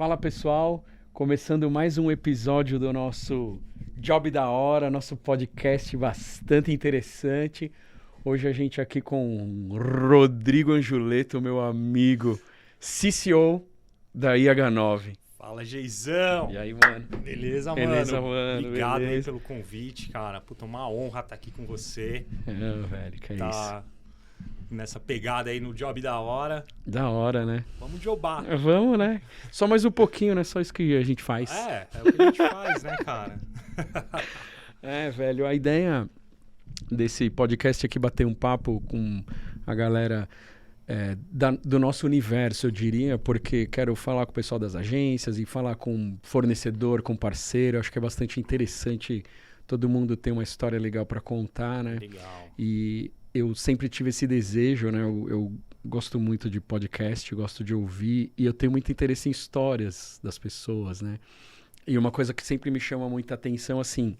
Fala pessoal, começando mais um episódio do nosso Job da Hora, nosso podcast bastante interessante. Hoje a gente aqui com Rodrigo Anjuleto, meu amigo CCO da IH9. Fala, Geizão! E aí, mano? Beleza, mano? Beleza, mano. Obrigado aí Beleza. pelo convite, cara. Puta, uma honra estar aqui com você. Velho, que é isso. Nessa pegada aí no Job da Hora. Da hora, né? Vamos jobar. Vamos, né? Só mais um pouquinho, né? Só isso que a gente faz. É o que a gente faz, né, cara? Velho, a ideia desse podcast aqui bater um papo com a galera do nosso universo, eu diria, porque quero falar com o pessoal das agências e falar com fornecedor, com parceiro. Acho que é bastante interessante. Todo mundo tem uma história legal para contar, né? Legal. E eu sempre tive esse desejo, né? Eu gosto muito de podcast, gosto de ouvir e eu tenho muito interesse em histórias das pessoas, né? E uma coisa que sempre me chama muita atenção, assim,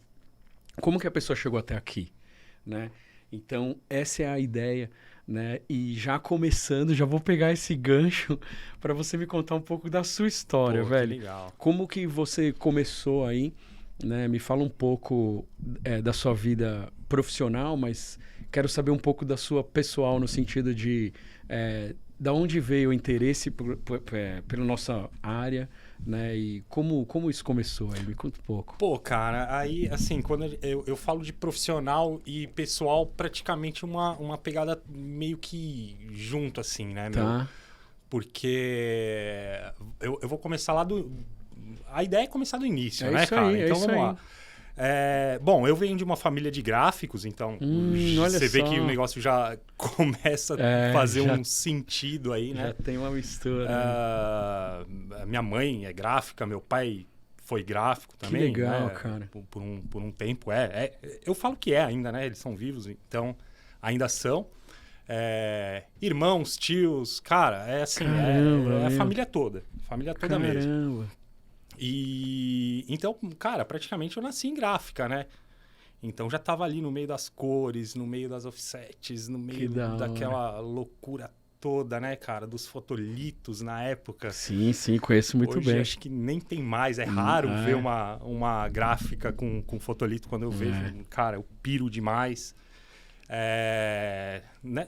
como que a pessoa chegou até aqui, né? Então, essa é a ideia, né? E já começando, já vou pegar esse gancho para você me contar um pouco da sua história, Pô, velho. Que legal. Como que você começou aí, né? Me fala um pouco da sua vida profissional, mas quero saber um pouco da sua pessoal, no sentido de da onde veio o interesse pela nossa área, né? E como isso começou aí? Me conta um pouco. Pô, cara, aí, assim, quando eu falo de profissional e pessoal, praticamente uma pegada meio que junto, assim, né, meu? Tá. Porque eu vou começar lá do... A ideia é começar do início, É né, isso cara? aí, é Então isso vamos aí. lá. Bom, eu venho de uma família de gráficos, então Olha você vê só. que o negócio já começa a fazer já- um sentido aí, Já né? tem uma mistura. Né? Minha mãe é gráfica, meu pai foi gráfico também. legal, né? cara. Por um tempo eu falo que é ainda, né? Eles são vivos, então ainda são. Irmãos, tios, cara, é assim, Caramba, é a meu. família toda. Família toda mesmo. Caramba. E então, cara, praticamente eu nasci em gráfica, né? Então já tava ali no meio das cores, no meio das offsets, no meio da hora. daquela loucura toda, né, cara? Dos fotolitos na época. Sim, conheço muito Hoje bem. acho que nem tem mais. É raro é. ver uma gráfica com fotolito. Quando eu vejo, cara, eu piro demais.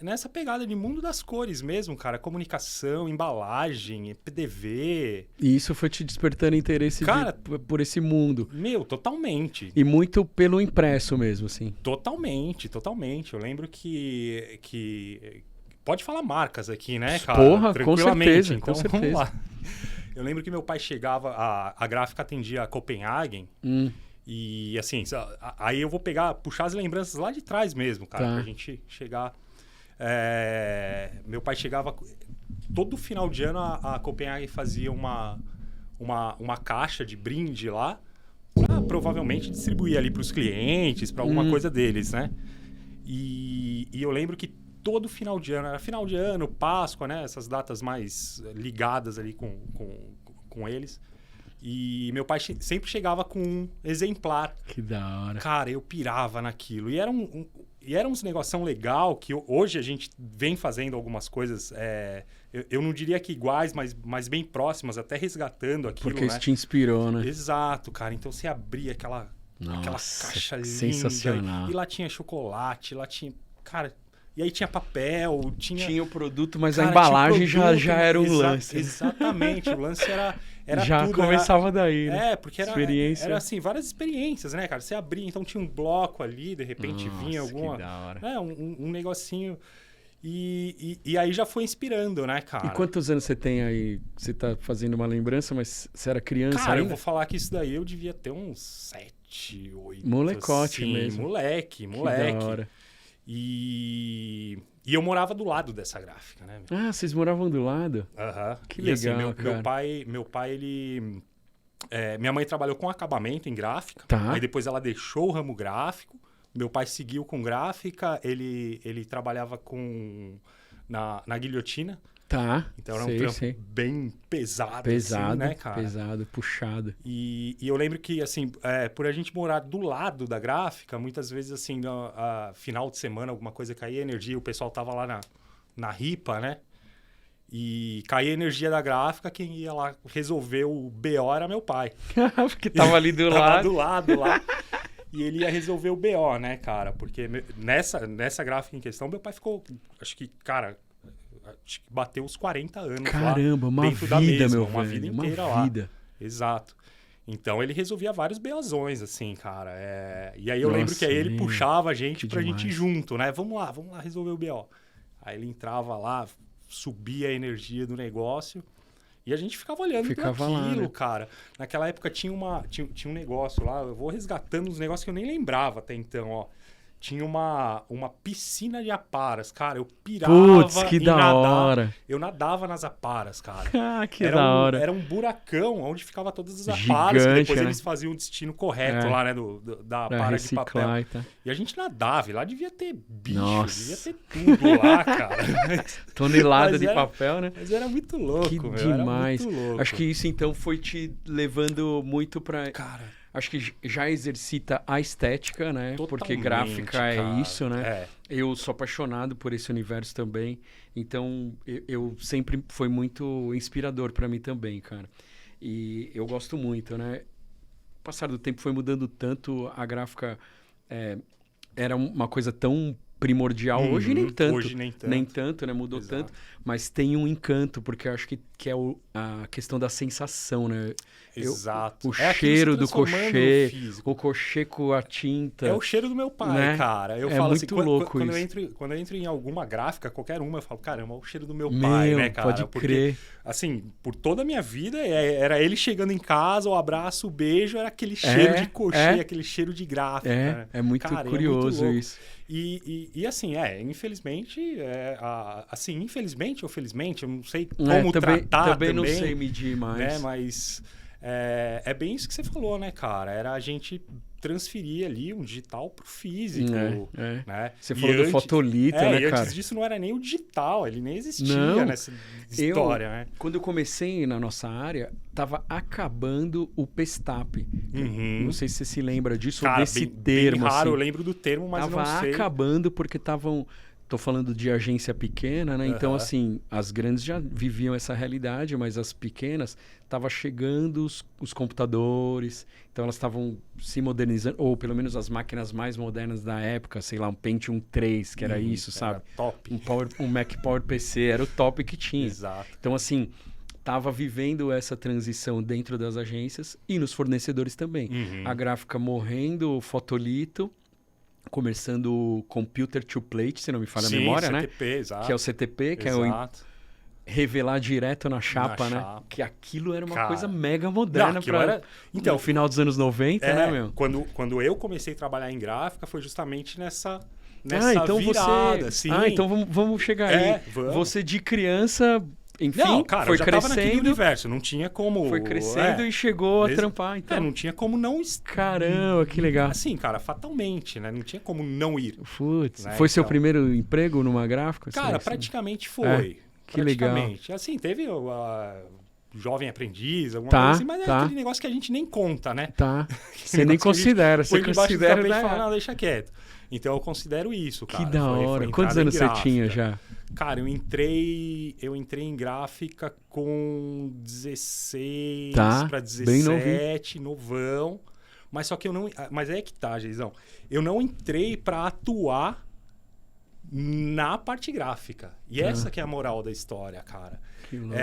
Nessa pegada de mundo das cores mesmo, cara. Comunicação, embalagem, PDV. E isso foi te despertando interesse Cara, por esse mundo. Meu, totalmente. E muito pelo impresso mesmo, assim. Totalmente. Eu lembro que pode falar marcas aqui, né, cara? Porra, com Tranquilamente. certeza, Então, com vamos certeza. lá. Eu lembro que meu pai chegava, a gráfica atendia a Copenhagen, e assim, aí eu vou puxar as lembranças lá de trás mesmo, cara, Tá. pra gente chegar. Meu pai chegava, todo final de ano a Copenhagen fazia uma caixa de brinde lá, pra provavelmente distribuir ali pros clientes, pra alguma coisa deles, né? E eu lembro que todo final de ano, era final de ano, Páscoa, né? Essas datas mais ligadas ali com eles. E meu pai sempre chegava com um exemplar. Que da hora. Cara, eu pirava naquilo. E era uns negócio legal que hoje a gente vem fazendo algumas coisas, eu não diria que iguais, mas bem próximas, até resgatando aquilo, Porque né? isso te inspirou, né? Exato, cara. Então você abria aquela Nossa, caixa linda. sensacional. E lá tinha chocolate, lá tinha... Cara, e aí tinha papel, Tinha o produto, mas Cara, a embalagem tinha produto, já era um lance. né? Exatamente, o lance era Já tudo. começava daí, né? Porque Experiência. era assim, várias experiências, né, cara? Você abria, então tinha um bloco ali, de repente vinha Nossa, alguma... que da hora. Um negocinho. E aí já foi inspirando, né, cara? E quantos anos você tem aí? Você tá fazendo uma lembrança, mas você era criança Cara, eu ainda? vou falar que isso daí eu devia ter uns 7, 8... Molecote assim, mesmo. Moleque. Que da hora. E eu morava do lado dessa gráfica, né? Ah, vocês moravam do lado? Aham. Que E, assim, legal, cara. meu pai, ele... minha mãe trabalhou com acabamento em gráfica. Tá. Aí depois ela deixou o ramo gráfico. Meu pai seguiu com gráfica. Ele trabalhava na guilhotina. Tá. Então era um trampo bem pesado, assim, né, cara? Pesado, puxado. E eu lembro que, assim, por a gente morar do lado da gráfica, muitas vezes, assim, final de semana, alguma coisa caía energia, o pessoal tava lá na ripa, né? e caía a energia da gráfica, quem ia lá resolver o BO era meu pai. Porque tava ali do Tava lado. do lado lá. E ele ia resolver o BO, né, cara? Porque nessa gráfica em questão, meu pai ficou, acho que bateu os 40 anos. Caramba, lá, uma dentro da vida, mesma, meu uma velho. vida Uma inteira vida. lá. Exato. Então ele resolvia vários BOzões, assim, cara. E aí eu lembro que aí ele puxava a gente pra gente ir junto, né? Vamos lá resolver o BO. Aí ele entrava lá, subia a energia do negócio e a gente ficava olhando para aquilo, lá, né? cara. Naquela época tinha um negócio lá, eu vou resgatando uns negócios que eu nem lembrava até então, ó. Tinha uma piscina de aparas, cara. Eu pirava que em da nadar. Hora. Eu nadava nas aparas, cara. Que da hora. Era um buracão onde ficava todas as aparas. Gigante, que depois né? eles faziam o destino correto lá, né? Da apara de papel. E a gente nadava. E lá devia ter bicho, devia ter tudo lá, cara. Tonelada de papel, né? Mas era muito louco, que meu. demais. Era muito louco. Acho que isso, então, foi te levando muito pra... Cara... Acho que já exercita a estética, né? Totalmente, porque gráfica cara. É isso, né? É. Eu sou apaixonado por esse universo também. Então, eu sempre foi muito inspirador para mim também, cara. E eu gosto muito, né? O passar do tempo foi mudando tanto. A gráfica era uma coisa tão primordial. Hoje nem tanto. Hoje nem tanto. Nem tanto, né? Mudou tanto. Mas tem um encanto, porque eu acho que é a questão da sensação, né? Exato. O cheiro do crochê, o crochê com a tinta. É o cheiro do meu pai, né? cara. Eu falo muito assim, louco quando eu entro em alguma gráfica, qualquer uma, eu falo, caramba, é o cheiro do meu pai, né, cara? Pode crer. Assim, por toda a minha vida, era ele chegando em casa, o abraço, o beijo, era aquele cheiro de crochê, aquele cheiro de gráfica. Né? É muito curioso isso. E assim, infelizmente, assim, infelizmente ou felizmente, eu não sei como tratar também. Não sei medir mais. Né? Mas é bem isso que você falou, né, cara? Era a gente transferir ali um digital pro físico. Né? Você falou do fotolito, né, cara? Antes disso não era nem o digital, ele nem existia nessa história, né? Quando eu comecei na nossa área, tava acabando o Pestap. Não sei se você se lembra disso, cara, ou desse termo. Bem raro, assim. eu lembro do termo, mas tava não sei. Tava acabando porque estavam... Tô falando de agência pequena, né? Então, assim, as grandes já viviam essa realidade, mas as pequenas estavam chegando os computadores, então elas estavam se modernizando, ou pelo menos as máquinas mais modernas da época, sei lá, um Pentium 3, que era isso, sabe? Top. Um Mac Power PC, era o top que tinha. Exato. Então, assim, tava vivendo essa transição dentro das agências e nos fornecedores também. A gráfica morrendo, o fotolito, começando o Computer to Plate, se não me falha a memória, CTP, né? Exato. Que é o CTP, que é o revelar direto na chapa, né? Que aquilo era uma coisa mega moderna no final dos anos 90, né, meu? Quando eu comecei a trabalhar em gráfica, foi justamente nessa então virada. Sim. Então vamos chegar aí. Vamos. Você de criança... Enfim, não, cara, foi eu já crescendo. Tava naquele universo, não tinha como... Foi crescendo e chegou a trampar, então. Não tinha como não... Caramba, que legal. Assim, cara, fatalmente, né? Não tinha como não ir. Putz, né? Foi seu primeiro emprego numa gráfica? Cara, praticamente foi. Que legal. Assim, teve jovem aprendiz, alguma coisa assim, mas é aquele negócio que a gente nem conta, né? Você nem considera, você considera... E fala, não, deixa quieto. Então eu considero isso, cara. Que da hora. Quantos anos você tinha já? Cara, eu entrei em gráfica com 16 para 17, novão. Mas só que eu não... Mas é que tá, Geizão. Eu não entrei para atuar na parte gráfica. E essa que é a moral da história, cara. Que louco.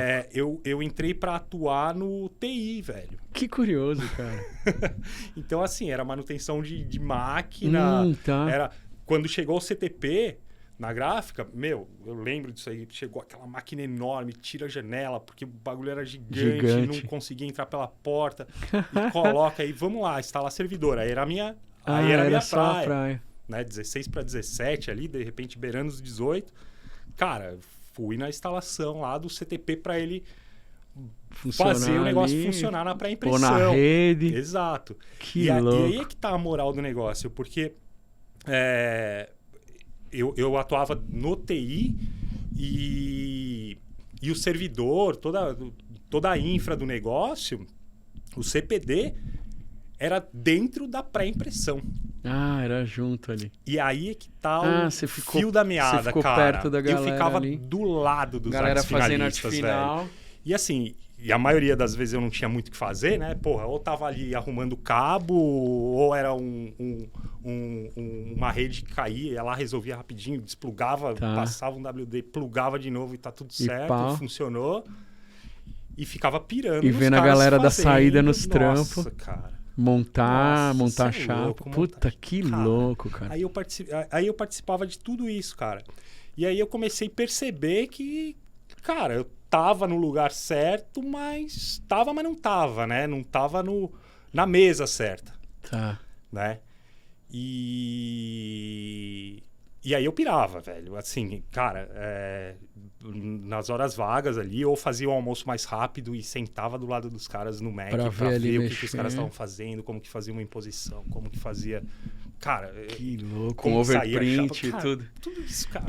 Eu entrei para atuar no TI, velho. Que curioso, cara. Então, assim, era manutenção de máquina. Era... Quando chegou o CTP... Na gráfica, eu lembro disso aí, chegou aquela máquina enorme, tira a janela, porque o bagulho era gigante. Não conseguia entrar pela porta, e coloca aí, vamos lá, instalar servidor. Aí era a minha, praia. Né? 16 para 17 ali, de repente beirando os 18. Cara, fui na instalação lá do CTP para ele fazer o negócio funcionar na pré-impressão. Ou na rede. Exato. Que louco. E aí é que tá a moral do negócio, porque... Eu atuava no TI e o servidor, toda a infra do negócio, o CPD, era dentro da pré-impressão. Ah, era junto ali. E aí é que tá você fio da meada, você ficou cara. perto da galera eu ficava ali. do lado dos Galera artes fazendo finalistas, arte velho. final. E assim, e a maioria das vezes eu não tinha muito o que fazer, né? Porra, ou tava ali arrumando cabo, ou era uma rede que caía, ia lá, resolvia rapidinho, desplugava, passava um WD, plugava de novo e tá tudo certo, funcionou. E ficava pirando e nos vendo a caras galera da fazendo. saída nos Nossa, trampos. cara. Montar Nossa, a chapa. louco, Puta, que cara, louco, cara. Aí eu participava de tudo isso, cara. E aí eu comecei a perceber que, cara, eu tava no lugar certo, mas não tava, né? Não tava na mesa certa. Tá. Né? E aí eu pirava, velho. Assim, cara, nas horas vagas ali, ou fazia o almoço mais rápido e sentava do lado dos caras no Mac pra ver o que os caras estavam fazendo, como que fazia uma imposição, como que fazia... Cara... Que louco, com overprint e tudo. Tudo isso, cara.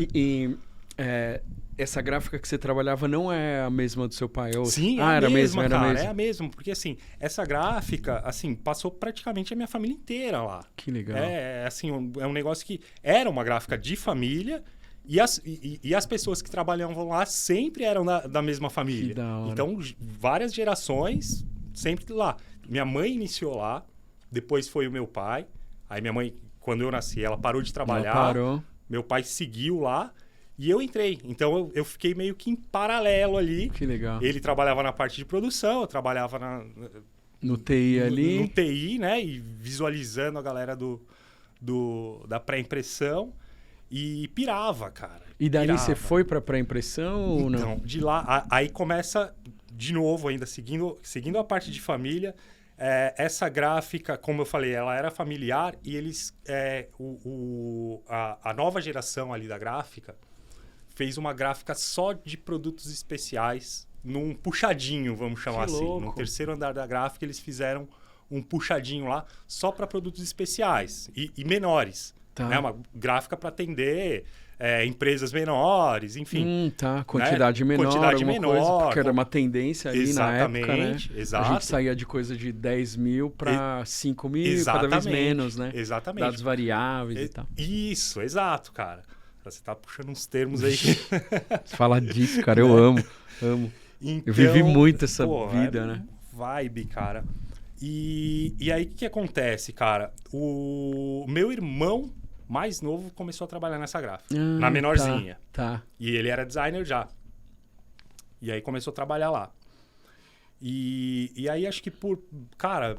Essa gráfica que você trabalhava não é a mesma do seu pai? Ou... Sim, era mesmo, cara, é a mesma. Porque, assim, essa gráfica, assim, passou praticamente a minha família inteira lá. Que legal. Assim, é um negócio que era uma gráfica de família e as pessoas que trabalhavam lá sempre eram da mesma família. Que da hora. Então, várias gerações sempre lá. Minha mãe iniciou lá, depois foi o meu pai. Aí minha mãe, quando eu nasci, ela parou de trabalhar. Ela parou. Meu pai seguiu lá. E eu entrei. Então, eu fiquei meio que em paralelo ali. Que legal. Ele trabalhava na parte de produção, eu trabalhava no TI ali. No TI, né? E visualizando a galera da pré-impressão. E pirava, cara. E dali você foi pra pré-impressão ou não? Então, de lá... Aí começa, de novo, ainda seguindo a parte de família. Essa gráfica, como eu falei, ela era familiar. E eles... a nova geração ali da gráfica... fez uma gráfica só de produtos especiais, num puxadinho, vamos chamar assim. No terceiro andar da gráfica, eles fizeram um puxadinho lá só para produtos especiais e menores. Tá. Né? Uma gráfica para atender empresas menores, enfim. Tá. Quantidade menor, quantidade menor. Coisa, porque era uma tendência ali na época, né? Exato. A gente saía de coisa de 10 mil para 5 mil, cada vez menos, né? Exatamente. Dados variáveis e tal. Isso, exato, cara. Você tá puxando uns termos aí. Falar disso, cara, eu amo. Então, eu vivi muito essa vida, né? Vibe, cara. E aí, o que acontece, cara? O meu irmão mais novo começou a trabalhar nessa gráfica. Na menorzinha. Tá. E ele era designer já. E aí, começou a trabalhar lá. E aí, acho que cara,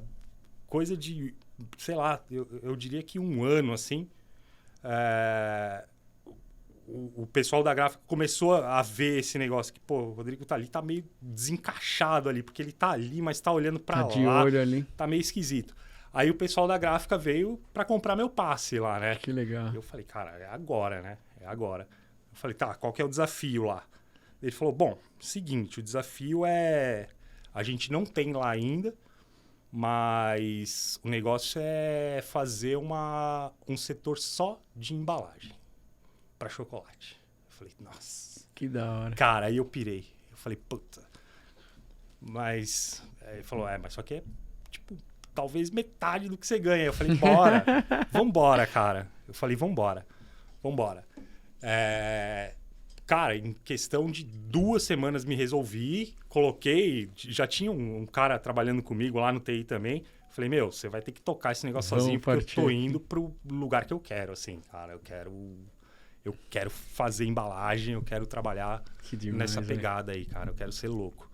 coisa de, sei lá, eu diria que 1 ano, assim... O pessoal da gráfica começou a ver esse negócio que, o Rodrigo tá ali, tá meio desencaixado ali, porque ele tá ali, mas tá olhando pra lá. De olho ali. Tá meio esquisito. Aí o pessoal da gráfica veio pra comprar meu passe lá, né? Que legal. Eu falei, cara, é agora, né? É agora. Eu falei, tá, qual que é o desafio lá? Ele falou, bom, seguinte, o desafio é... A gente não tem lá ainda, mas o negócio é fazer um setor só de embalagem para chocolate. Eu falei, nossa. Que da hora. Cara, aí eu pirei. Eu falei, puta. Mas... Ele falou, mas só que é, tipo, talvez metade do que você ganha. Eu falei, bora. Vambora, cara. Eu falei, vambora. Cara, em questão de 2 semanas me resolvi. Coloquei... Já tinha um cara trabalhando comigo lá no TI também. Falei, você vai ter que tocar esse negócio sozinho, porque eu tô indo pro lugar que eu quero, assim, cara. Eu quero fazer embalagem, eu quero trabalhar nessa pegada aí, cara. Eu quero ser louco.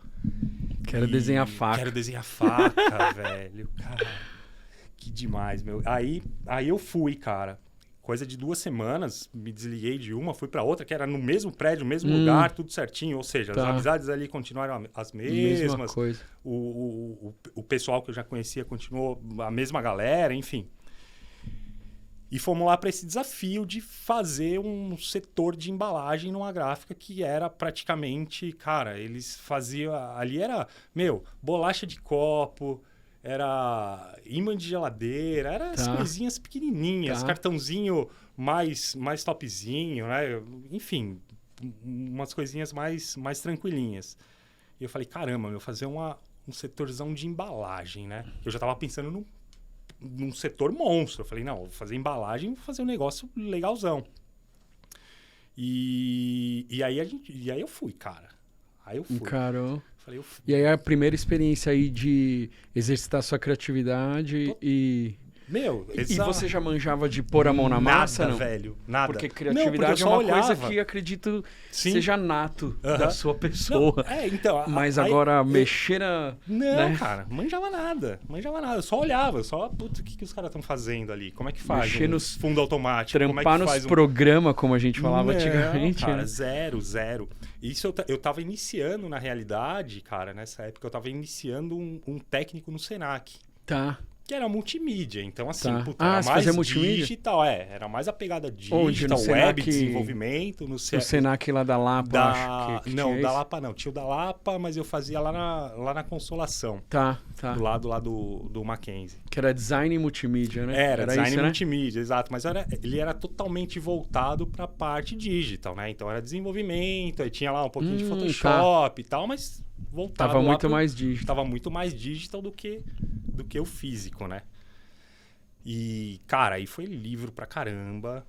Quero desenhar faca. Quero desenhar faca, velho. Cara, que demais, meu. Aí eu fui, cara. Coisa de 2 semanas, me desliguei de uma, fui pra outra, que era no mesmo prédio, no mesmo lugar, tudo certinho. Ou seja, as amizades ali continuaram as mesmas. Mesma coisa. O pessoal que eu já conhecia continuou a mesma galera, enfim. E fomos lá para esse desafio de fazer um setor de embalagem numa gráfica que era praticamente... Cara, eles faziam... Ali era, bolacha de copo, era imã de geladeira, era as coisinhas pequenininhas, cartãozinho mais topzinho, né? Enfim, umas coisinhas mais tranquilinhas. E eu falei, caramba, fazer um setorzão de embalagem, né? Eu já tava pensando num setor monstro. Eu falei, não, vou fazer embalagem, vou fazer um negócio legalzão. E aí eu fui, cara. Aí eu fui. Encarou. Falei, eu fui. E aí a primeira experiência aí de exercitar sua criatividade e... Meu, E você já manjava de pôr a mão na massa, não? Velho, nada. Porque Não, criatividade porque eu é só uma coisa olhava. que acredito Sim. seja nato da sua pessoa. Não, então, Mas aí, agora mexer na... Não, né? cara, manjava nada. Eu só olhava, putz, o que os caras estão fazendo ali? Como é que faz? Mexer nos fundo automático. Trampar como é que nos faz programas, como a gente falava Não, antigamente. cara, né? zero. Isso eu tava iniciando, na realidade, cara, nessa época eu tava iniciando um técnico no Senac. Tá. Que era multimídia, então assim, Tá. puta, Ah, era você mais fazia multimídia? digital, era mais a pegada Onde? No digital, web, Senac? desenvolvimento, no O Senac lá da Lapa, acho que Não, tinha da isso. Lapa não, tinha o da Lapa, mas eu fazia lá na Consolação, Tá. do lado lá do Mackenzie. Que era design e multimídia, né? Era design isso, né? multimídia, exato, mas ele era totalmente voltado para a parte digital, né? Então era desenvolvimento, aí tinha lá um pouquinho de Photoshop e tal, mas voltado Tava muito mais digital. Tava muito mais digital do que o físico, né? E, cara, aí foi livro pra caramba.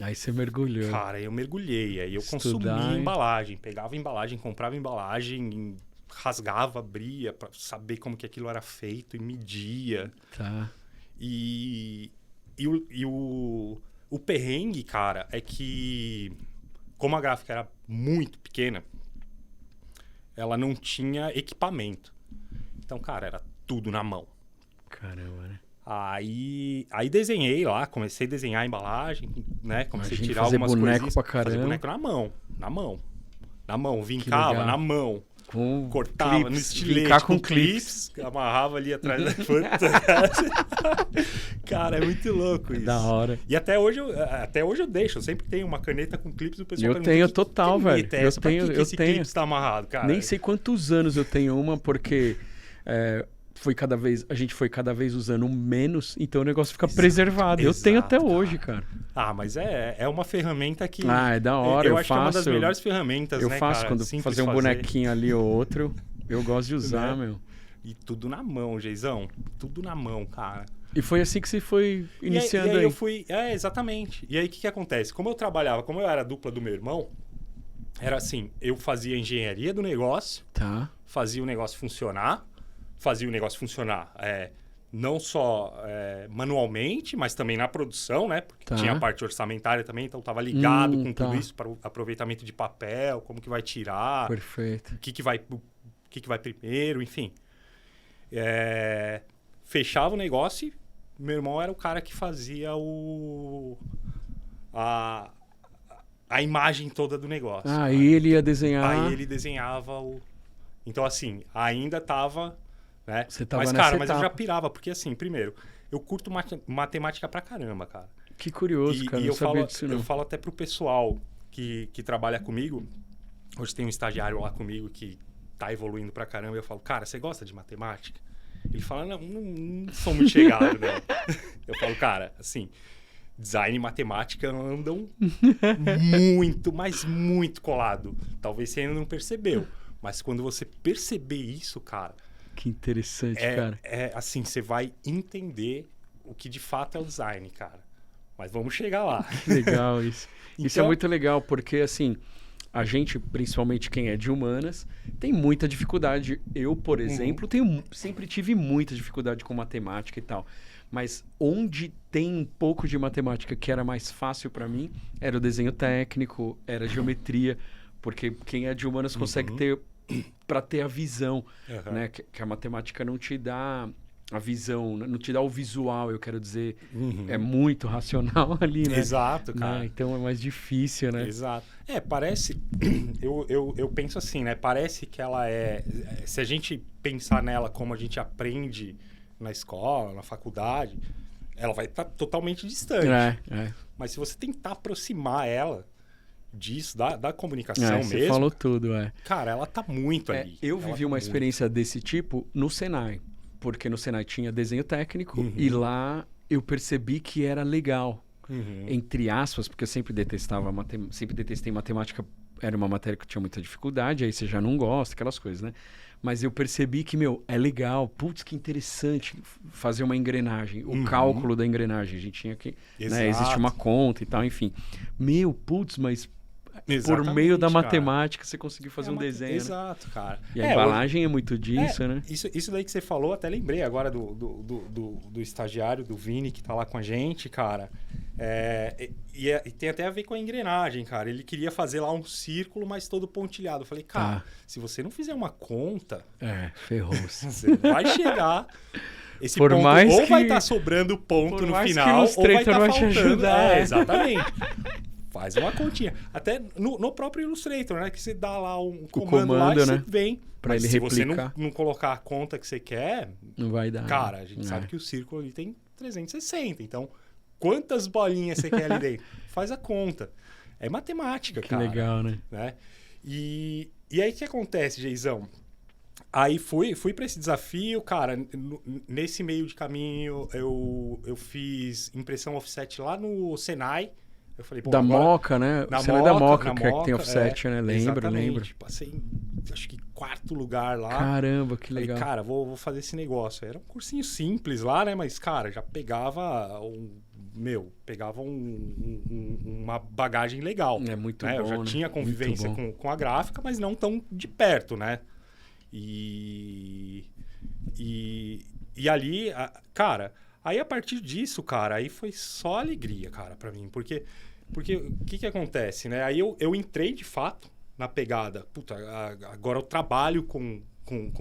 Aí você mergulhou. Cara, eu mergulhei, aí eu Estudar, consumia hein? embalagem, pegava embalagem, comprava embalagem, rasgava, abria pra saber como que aquilo era feito e media. Tá. E o perrengue, cara, é que como a gráfica era muito pequena, ela não tinha equipamento. Então, cara, era tudo na mão. Caramba, né? Aí desenhei lá, comecei a desenhar a embalagem, né? Comecei a Imagina tirar fazer algumas boneco coisinhas. pra caramba. Fazer boneco na mão, vincava legal. na mão. Com Cortava clips, no estilete, vincar com clips, amarrava ali atrás da Cara, é muito louco isso. Da hora. E até hoje eu deixo, eu sempre tenho uma caneta com clips do pessoal. Eu pergunta, tenho "Que total, velho. caneta é essa? Pra que Eu esse tenho. clipe está amarrado, cara?" Nem sei quantos anos eu tenho uma, porque a gente foi cada vez usando menos, então o negócio fica preservado. Eu tenho até hoje, cara. Ah, mas é uma ferramenta que... É da hora, eu acho que é uma das melhores ferramentas, eu né, faço cara? quando Simples fazer um bonequinho ali ou outro, eu gosto de usar, Né? meu. E tudo na mão, Geizão. Tudo na mão, cara. E foi assim que você foi iniciando e aí aí. eu fui... exatamente. E aí o que acontece? Como eu era dupla do meu irmão, era assim, eu fazia a engenharia do negócio, Tá. fazia o negócio funcionar, não só manualmente, mas também na produção, né? Porque Tá. tinha a parte orçamentária também, então estava ligado com tá. tudo isso para o aproveitamento de papel, como que vai tirar, Perfeito. o que que vai primeiro, enfim. Fechava o negócio e meu irmão era o cara que fazia a imagem toda do negócio. Aí ele ia desenhar. Aí ele desenhava o... Então, assim, ainda tava... Né? Você tava mas, nessa cara, mas eu etapa. já pirava, porque assim, primeiro, eu curto matemática pra caramba, cara. Que curioso, cara. E Não eu sabia disso, não. eu falo até pro pessoal que trabalha comigo. Hoje tem um estagiário lá comigo que tá evoluindo pra caramba. E eu falo, cara, você gosta de matemática? Ele fala, não sou muito chegado, não. Eu falo, cara, assim, design e matemática andam muito, mas muito colado. Talvez você ainda não percebeu. Mas quando você perceber isso, cara... Que interessante, cara. Assim, você vai entender o que de fato é o design, cara. Mas vamos chegar lá. Legal isso. Isso é Então- muito legal, porque assim, a gente, principalmente quem é de humanas, tem muita dificuldade. Eu, por exemplo, sempre tive muita dificuldade com matemática e tal. Mas onde tem um pouco de matemática que era mais fácil para mim, era o desenho técnico, era a geometria, porque quem é de humanas consegue ter para ter a visão, né? Que a matemática não te dá a visão, não te dá o visual, eu quero dizer, é muito racional ali, né? Exato, cara. Né? Então é mais difícil, né? Exato. Parece... Eu penso assim, né? Parece que ela se a gente pensar nela como a gente aprende na escola, na faculdade, ela vai estar totalmente distante. Mas se você tentar aproximar ela disso, da comunicação Você mesmo... falou tudo, Cara, ela tá muito ali. Eu Ela vivi tá uma muito. experiência desse tipo no Senai, porque no Senai tinha desenho técnico e lá eu percebi que era legal, entre aspas, porque eu sempre detestei matemática era uma matéria que eu tinha muita dificuldade, aí você já não gosta, aquelas coisas, né? Mas eu percebi que, é legal, putz, que interessante fazer uma engrenagem, o cálculo da engrenagem. A gente tinha que, né, existe uma conta e tal, enfim. Putz, mas por meio da matemática você conseguiu fazer um desenho. Exato, né? Cara. E a embalagem é muito disso, né? Isso daí que você falou, até lembrei agora do estagiário, do Vini, que tá lá com a gente, cara. E tem até a ver com a engrenagem, cara. Ele queria fazer lá um círculo, mas todo pontilhado. Eu falei, cara, se você não fizer uma conta... ferrou-se. Você vai chegar... Esse por ponto mais ou que, vai estar sobrando ponto no final, ou vai estar faltando. Te ajudar. Exatamente. Faz uma continha. Até no próprio Illustrator, né? Que você dá lá um comando lá e né? você vem. Pra ele replicar. Se você não colocar a conta que você quer... Não vai dar. Cara, a gente sabe que o círculo ali tem 360. Então, quantas bolinhas você quer ali dentro? Faz a conta. É matemática, cara. Que legal, né? E aí, o que acontece, Geizão? Aí fui para esse desafio, cara. Nesse meio de caminho, eu fiz impressão offset lá no Senai. Eu falei, da Moca, né? Na Senai Moca, da Moca, na que Moca, tem offset, né? Lembro. Passei, acho que 4º lugar lá. Caramba, que legal. Falei, cara, vou fazer esse negócio. Era um cursinho simples lá, né? Mas, cara, já pegava uma bagagem legal. É muito né? bom, Eu já tinha convivência com a gráfica, mas não tão de perto, né? E ali, cara, aí a partir disso, cara, aí foi só alegria, cara, pra mim. Porque o que acontece, né? Aí eu entrei, de fato, na pegada. Puta, agora eu trabalho com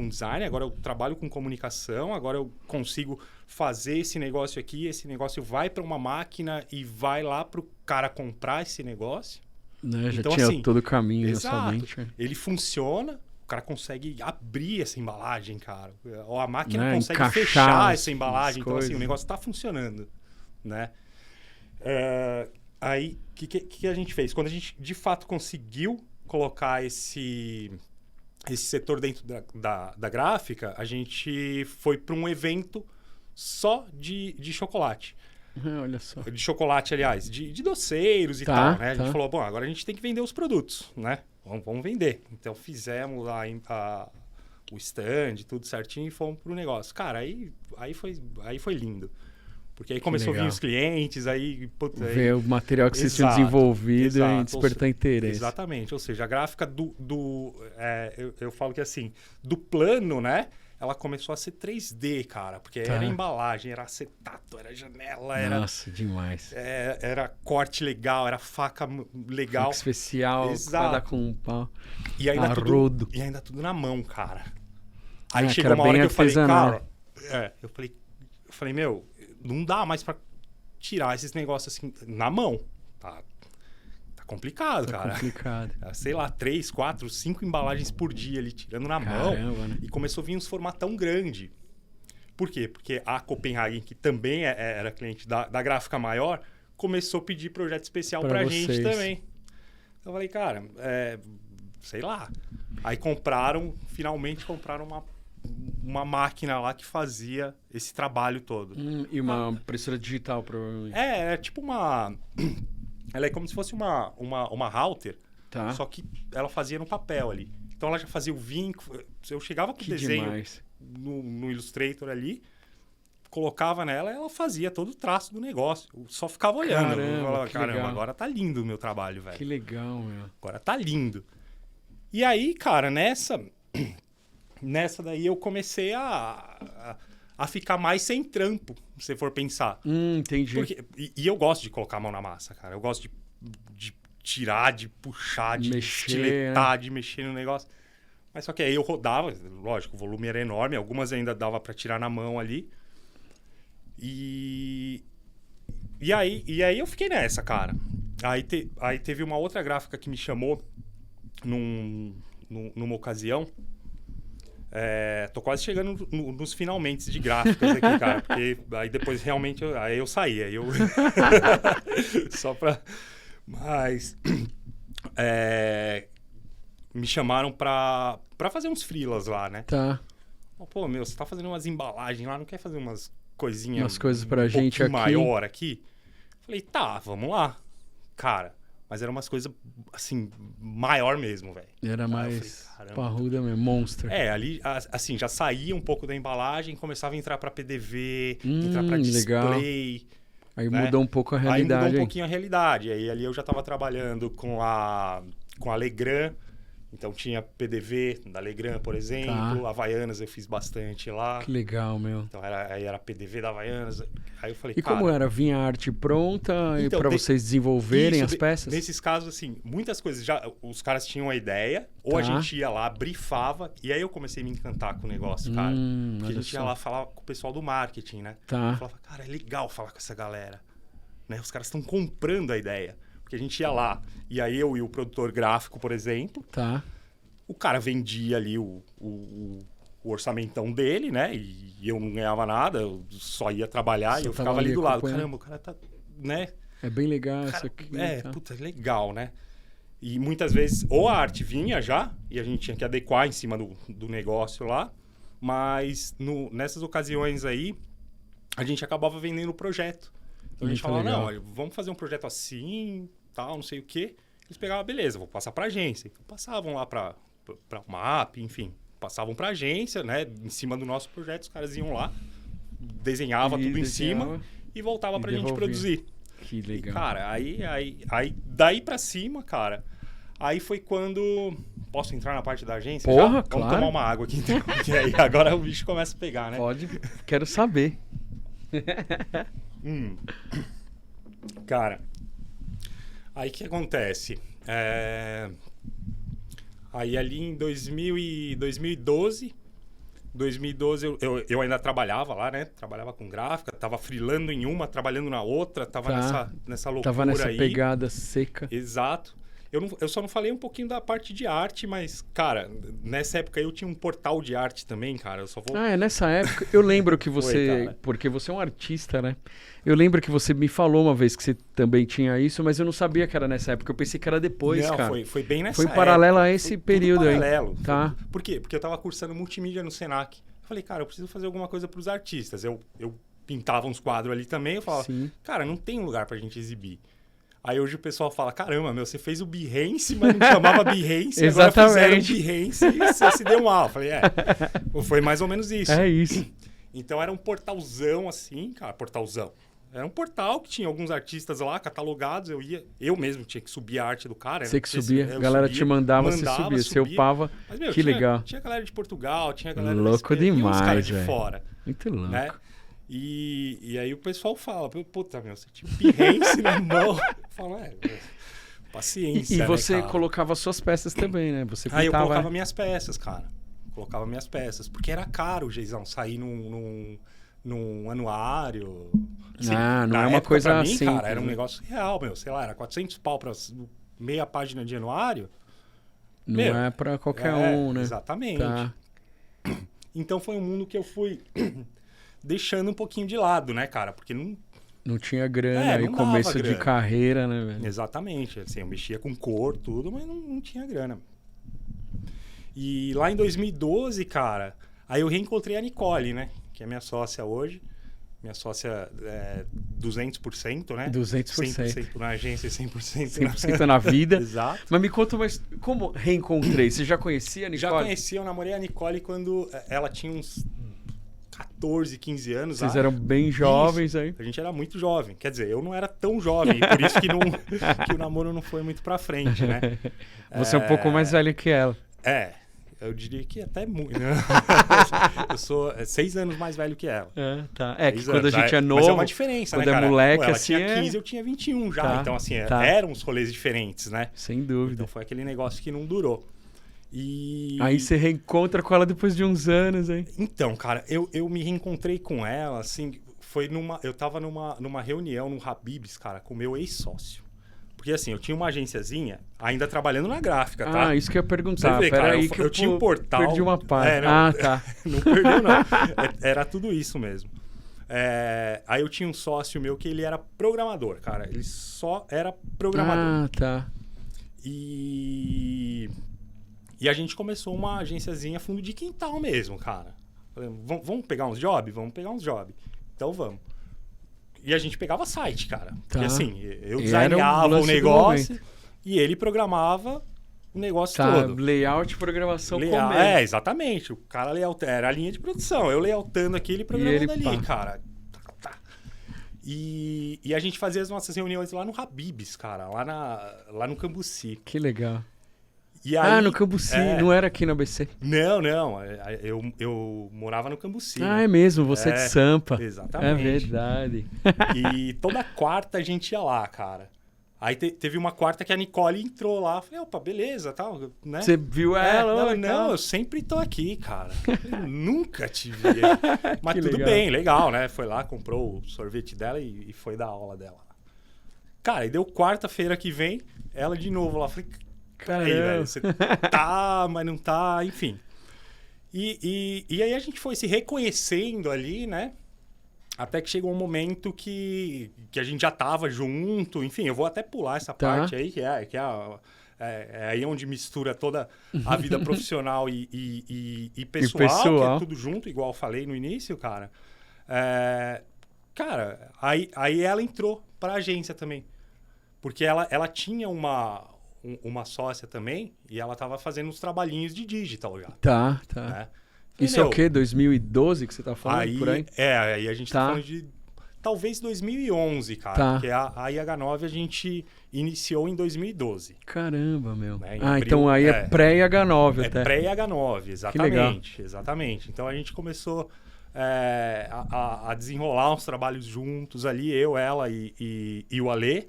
design, agora eu trabalho com comunicação, agora eu consigo fazer esse negócio aqui, esse negócio vai para uma máquina e vai lá pro cara comprar esse negócio. Né? Já tinha assim, todo o caminho na sua mente. Ele funciona, o cara consegue abrir essa embalagem, cara. Ou a máquina né? consegue fechar essa embalagem. Então, assim, o negócio está funcionando, né? Aí, o que a gente fez? Quando a gente, de fato, conseguiu colocar esse setor dentro da gráfica, a gente foi para um evento só de chocolate. Olha só. De chocolate, aliás, de doceiros e tal, né? A gente falou, bom, agora a gente tem que vender os produtos, né? Vamos vender. Então, fizemos lá o stand, tudo certinho, e fomos pro negócio. Cara, aí foi lindo. Porque aí começou a vir os clientes, aí... Puta, ver o material que vocês tinham desenvolvido e despertar interesse. Exatamente. Ou seja, a gráfica eu falo que assim, do plano, né? Ela começou a ser 3D, cara. Porque era embalagem, era acetato, era janela, Nossa, demais. Era corte legal, era faca legal. Faca especial, pra dar com um pau. E ainda tudo na mão, cara. Aí chegou que uma hora que eu falei, artesanal. cara... Eu falei, meu, não dá mais pra tirar esses negócios assim na mão. Tá complicado, cara. Complicado. Sei lá, 3, 4, 5 embalagens por dia ali, tirando na mão. Né? E começou a vir uns formatão grande. Por quê? Porque a Copenhagen, que também era cliente da gráfica maior, começou a pedir projeto especial pra gente também. Então eu falei, cara, sei lá. Aí finalmente compraram uma máquina lá que fazia esse trabalho todo. E uma impressora digital, provavelmente. É tipo uma... Ela é como se fosse uma router, só que ela fazia no papel ali. Então ela já fazia o vinco. Eu chegava com o desenho no Illustrator ali, colocava nela e ela fazia todo o traço do negócio. Eu só ficava olhando. Caramba, agora tá lindo o meu trabalho, velho. Que legal, meu. Agora tá lindo. E aí, cara, nessa daí eu comecei a ficar mais sem trampo, se você for pensar. Entendi. E eu gosto de colocar a mão na massa, cara. Eu gosto de tirar, de puxar, de estiletar, de mexer no negócio. Mas só que aí eu rodava, lógico, o volume era enorme, algumas ainda dava para tirar na mão ali. E aí eu fiquei nessa, cara. Aí teve uma outra gráfica que me chamou numa ocasião. Tô quase chegando nos finalmente de gráficas aqui, cara. Porque aí depois realmente eu saí. Aí eu... Só pra... Mas... me chamaram pra fazer uns freelas lá, né? Pô, meu, você tá fazendo umas embalagens lá, não quer fazer umas coisinhas... Umas coisas pra gente aqui. maior aqui? Falei, vamos lá. Cara, Mas eram umas coisas, assim, maior mesmo, velho. Era mais parruda mesmo, monster. Ali, assim, já saía um pouco da embalagem, começava a entrar pra PDV, entrar pra display. Legal. Aí mudou um pouco a realidade. Aí mudou um pouquinho a realidade. Aí ali eu já tava trabalhando com a Legrand. Então tinha PDV da Legrand, por exemplo. Havaianas eu fiz bastante lá. Que legal, meu. Então aí era PDV da Havaianas. Aí eu falei, e como era? Vinha a arte pronta então, para vocês desenvolverem as peças? Nesses casos, assim, muitas coisas já... Os caras tinham a ideia, ou a gente ia lá, brifava, e aí eu comecei a me encantar com o negócio, cara. Porque a gente ia lá falar com o pessoal do marketing, né? Eu falava, cara, é legal falar com essa galera. Né? Os caras estão comprando a ideia. Porque a gente ia lá, e aí eu e o produtor gráfico, por exemplo, o cara vendia ali o orçamentão dele, né? E eu não ganhava nada, eu só ia trabalhar e eu ficava ali do lado. Caramba, o cara tá, né? É bem legal isso aqui. Puta, legal, né? E muitas vezes, ou a arte vinha já, e a gente tinha que adequar em cima do negócio lá, mas nessas ocasiões aí, a gente acabava vendendo o projeto. Então a gente falava, não, vamos fazer um projeto assim, tal, não sei o quê. Eles pegavam, beleza, vou passar pra agência. Então, passavam lá pra MAP, enfim. Passavam pra agência, né? Em cima do nosso projeto, os caras iam lá, desenhava tudo em cima e voltava pra gente produzir. Que legal. E, cara, aí daí pra cima, cara, aí foi quando... Posso entrar na parte da agência? Porra, já? claro. Vamos tomar uma água aqui, então, porque aí agora o bicho começa a pegar, né? Pode, quero saber. Cara, aí o que acontece? Aí ali em 2012 eu ainda trabalhava lá, né? Trabalhava com gráfica, tava freelando em uma, trabalhando na outra, tava nessa loucura aí. Tava nessa pegada seca. Exato. Eu só não falei um pouquinho da parte de arte, mas, cara, nessa época eu tinha um portal de arte também, cara. Eu só vou... nessa época eu lembro que você... porque você é um artista, né? Eu lembro que você me falou uma vez que você também tinha isso, mas eu não sabia que era nessa época. Eu pensei que era depois, não, cara. Foi bem nessa época. Foi paralelo a esse período aí. Paralelo. Tá. Por quê? Porque eu tava cursando multimídia no Senac. Eu falei, cara, eu preciso fazer alguma coisa pros artistas. Eu pintava uns quadros ali também. Eu falava, cara, não tem lugar pra gente exibir. Aí hoje o pessoal fala, caramba, você fez o Behance, mas não chamava Behance. Exatamente. Agora fizeram o Behance e você se deu mal. Eu falei, foi mais ou menos isso. É isso. Então era um portalzão assim, cara, portalzão. Era um portal que tinha alguns artistas lá catalogados, eu mesmo tinha que subir a arte do cara. Você que subia, a galera te mandava, você subia, você upava. Mas, meu, que legal. Tinha galera de Portugal, tinha galera louco demais, uns caras de fora. Muito louco. Né? E aí o pessoal fala, puta, meu, você tinha Behance na mão. Eu falo, paciência, E você, né, colocava suas peças também, né? Você pintava... Aí eu colocava minhas peças, cara. Colocava minhas peças. Porque era caro, Geizão, sair num anuário. Assim, não é uma coisa pra mim, assim. Cara, era um negócio real, meu. Sei lá, era 400 pau pra meia página de anuário. Não é pra qualquer um, né? Exatamente. Tá. Então foi um mundo que eu fui deixando um pouquinho de lado, né, cara? Porque não tinha grana, aí começo de carreira, né, velho? Exatamente. Assim, eu mexia com cor, tudo, mas não tinha grana. E lá em 2012, cara, aí eu reencontrei a Nicole, né? Que é minha sócia hoje. Minha sócia 200%, né? 200%. 100% na agência e 100% na vida. Exato. Mas me conta, como reencontrei? Você já conhecia a Nicole? Já conhecia, eu namorei a Nicole quando ela tinha uns 14, 15 anos. Vocês eram bem jovens aí? A gente era muito jovem. Quer dizer, eu não era tão jovem, por isso que o namoro não foi muito pra frente, né? Você é um pouco mais velho que ela. Eu diria que até muito. Eu sou 6 anos mais velho que ela. Tá. Que quando a gente é novo... Mas é uma diferença, quando né, cara? É moleque, ela assim, tinha 15, eu tinha 21 já. Então, assim, eram uns rolês diferentes, né? Sem dúvida. Então, foi aquele negócio que não durou. E... Aí você reencontra com ela depois de uns anos, hein? Então, cara, eu me reencontrei com ela, assim... Eu tava numa reunião no Habib's, cara, com o meu ex-sócio. Porque assim, eu tinha uma agenciazinha ainda trabalhando na gráfica, tá? Isso que eu ia perguntar. Peraí, eu tinha um portal... Perdi uma parte. Tá. Não perdeu, não. Era tudo isso mesmo. Aí eu tinha um sócio meu que ele era programador, cara. Ele só era programador. Tá. E a gente começou uma agenciazinha fundo de quintal mesmo, cara. Vamos pegar uns jobs? Vamos pegar uns jobs. Então vamos. E a gente pegava site, cara. Porque assim, eu designava o negócio, e ele programava o negócio Tá, todo. layout, programação com ele. Exatamente. O cara era a linha de produção. Eu layoutando aqui, ele programando ali, cara. E a gente fazia as nossas reuniões lá no Habib's, cara. Lá no Cambuci. Que legal. E aí, no Cambuci. Não era aqui no ABC. Não. Eu morava no Cambuci. É mesmo, você é de Sampa. Exatamente. É verdade. E toda quarta a gente ia lá, cara. Aí teve uma quarta que a Nicole entrou lá. Falei, opa, beleza, tal, né? Você viu ela? Não, eu sempre tô aqui, cara. Eu nunca te vi. Mas tudo legal. bem, legal, né? Foi lá, comprou o sorvete dela e foi dar aula dela. Cara, e deu quarta-feira que vem, ela de novo lá. Falei, cara, aí, velho, você tá, mas não tá, enfim. E aí a gente foi se reconhecendo ali, né? Até que chegou um momento que a gente já tava junto. Enfim, eu vou até pular essa parte aí, que é aí onde mistura toda a vida profissional e pessoal, que é tudo junto, igual eu falei no início, cara. Cara, aí ela entrou pra agência também. Porque ela tinha uma sócia também e ela tava fazendo uns trabalhinhos de digital já. Tá. Né? Isso é o quê? 2012 que você tá falando aí, por aí? Aí a gente tá falando de talvez 2011, cara. Tá. Porque a IH9 a gente iniciou em 2012. Caramba, meu. Né? Então aí é pré-IH9 até. É pré-IH9, exatamente. Exatamente. Então a gente começou a desenrolar uns trabalhos juntos ali, eu, ela e o Alê,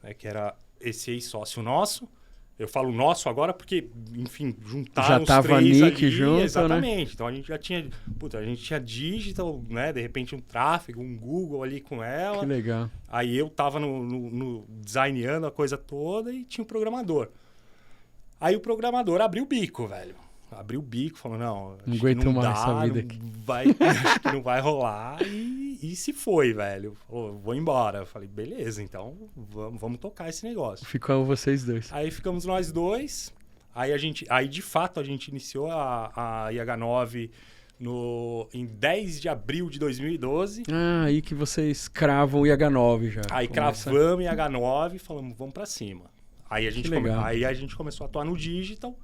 né, que era esse ex-sócio nosso. Eu falo nosso agora porque, enfim, juntaram já os três Nick ali. junto, exatamente. Né? Então a gente já tinha... a gente tinha digital, né? De repente um tráfego, um Google ali com ela. Que legal. Aí eu tava no designeando a coisa toda e tinha um programador. Aí o programador abriu o bico, velho. Abriu o bico, falou, não aguento mais essa vida aqui. Acho que não vai rolar. E se foi, velho. Falou, vou embora. Eu falei, beleza, então vamos tocar esse negócio. Ficamos vocês dois. Aí ficamos nós dois. Aí de fato, a gente iniciou a IH9 em 10 de abril de 2012. Aí que vocês cravam o IH9 já. Aí cravamos IH9 e falamos, vamos pra cima. Aí a gente começou a atuar no digital,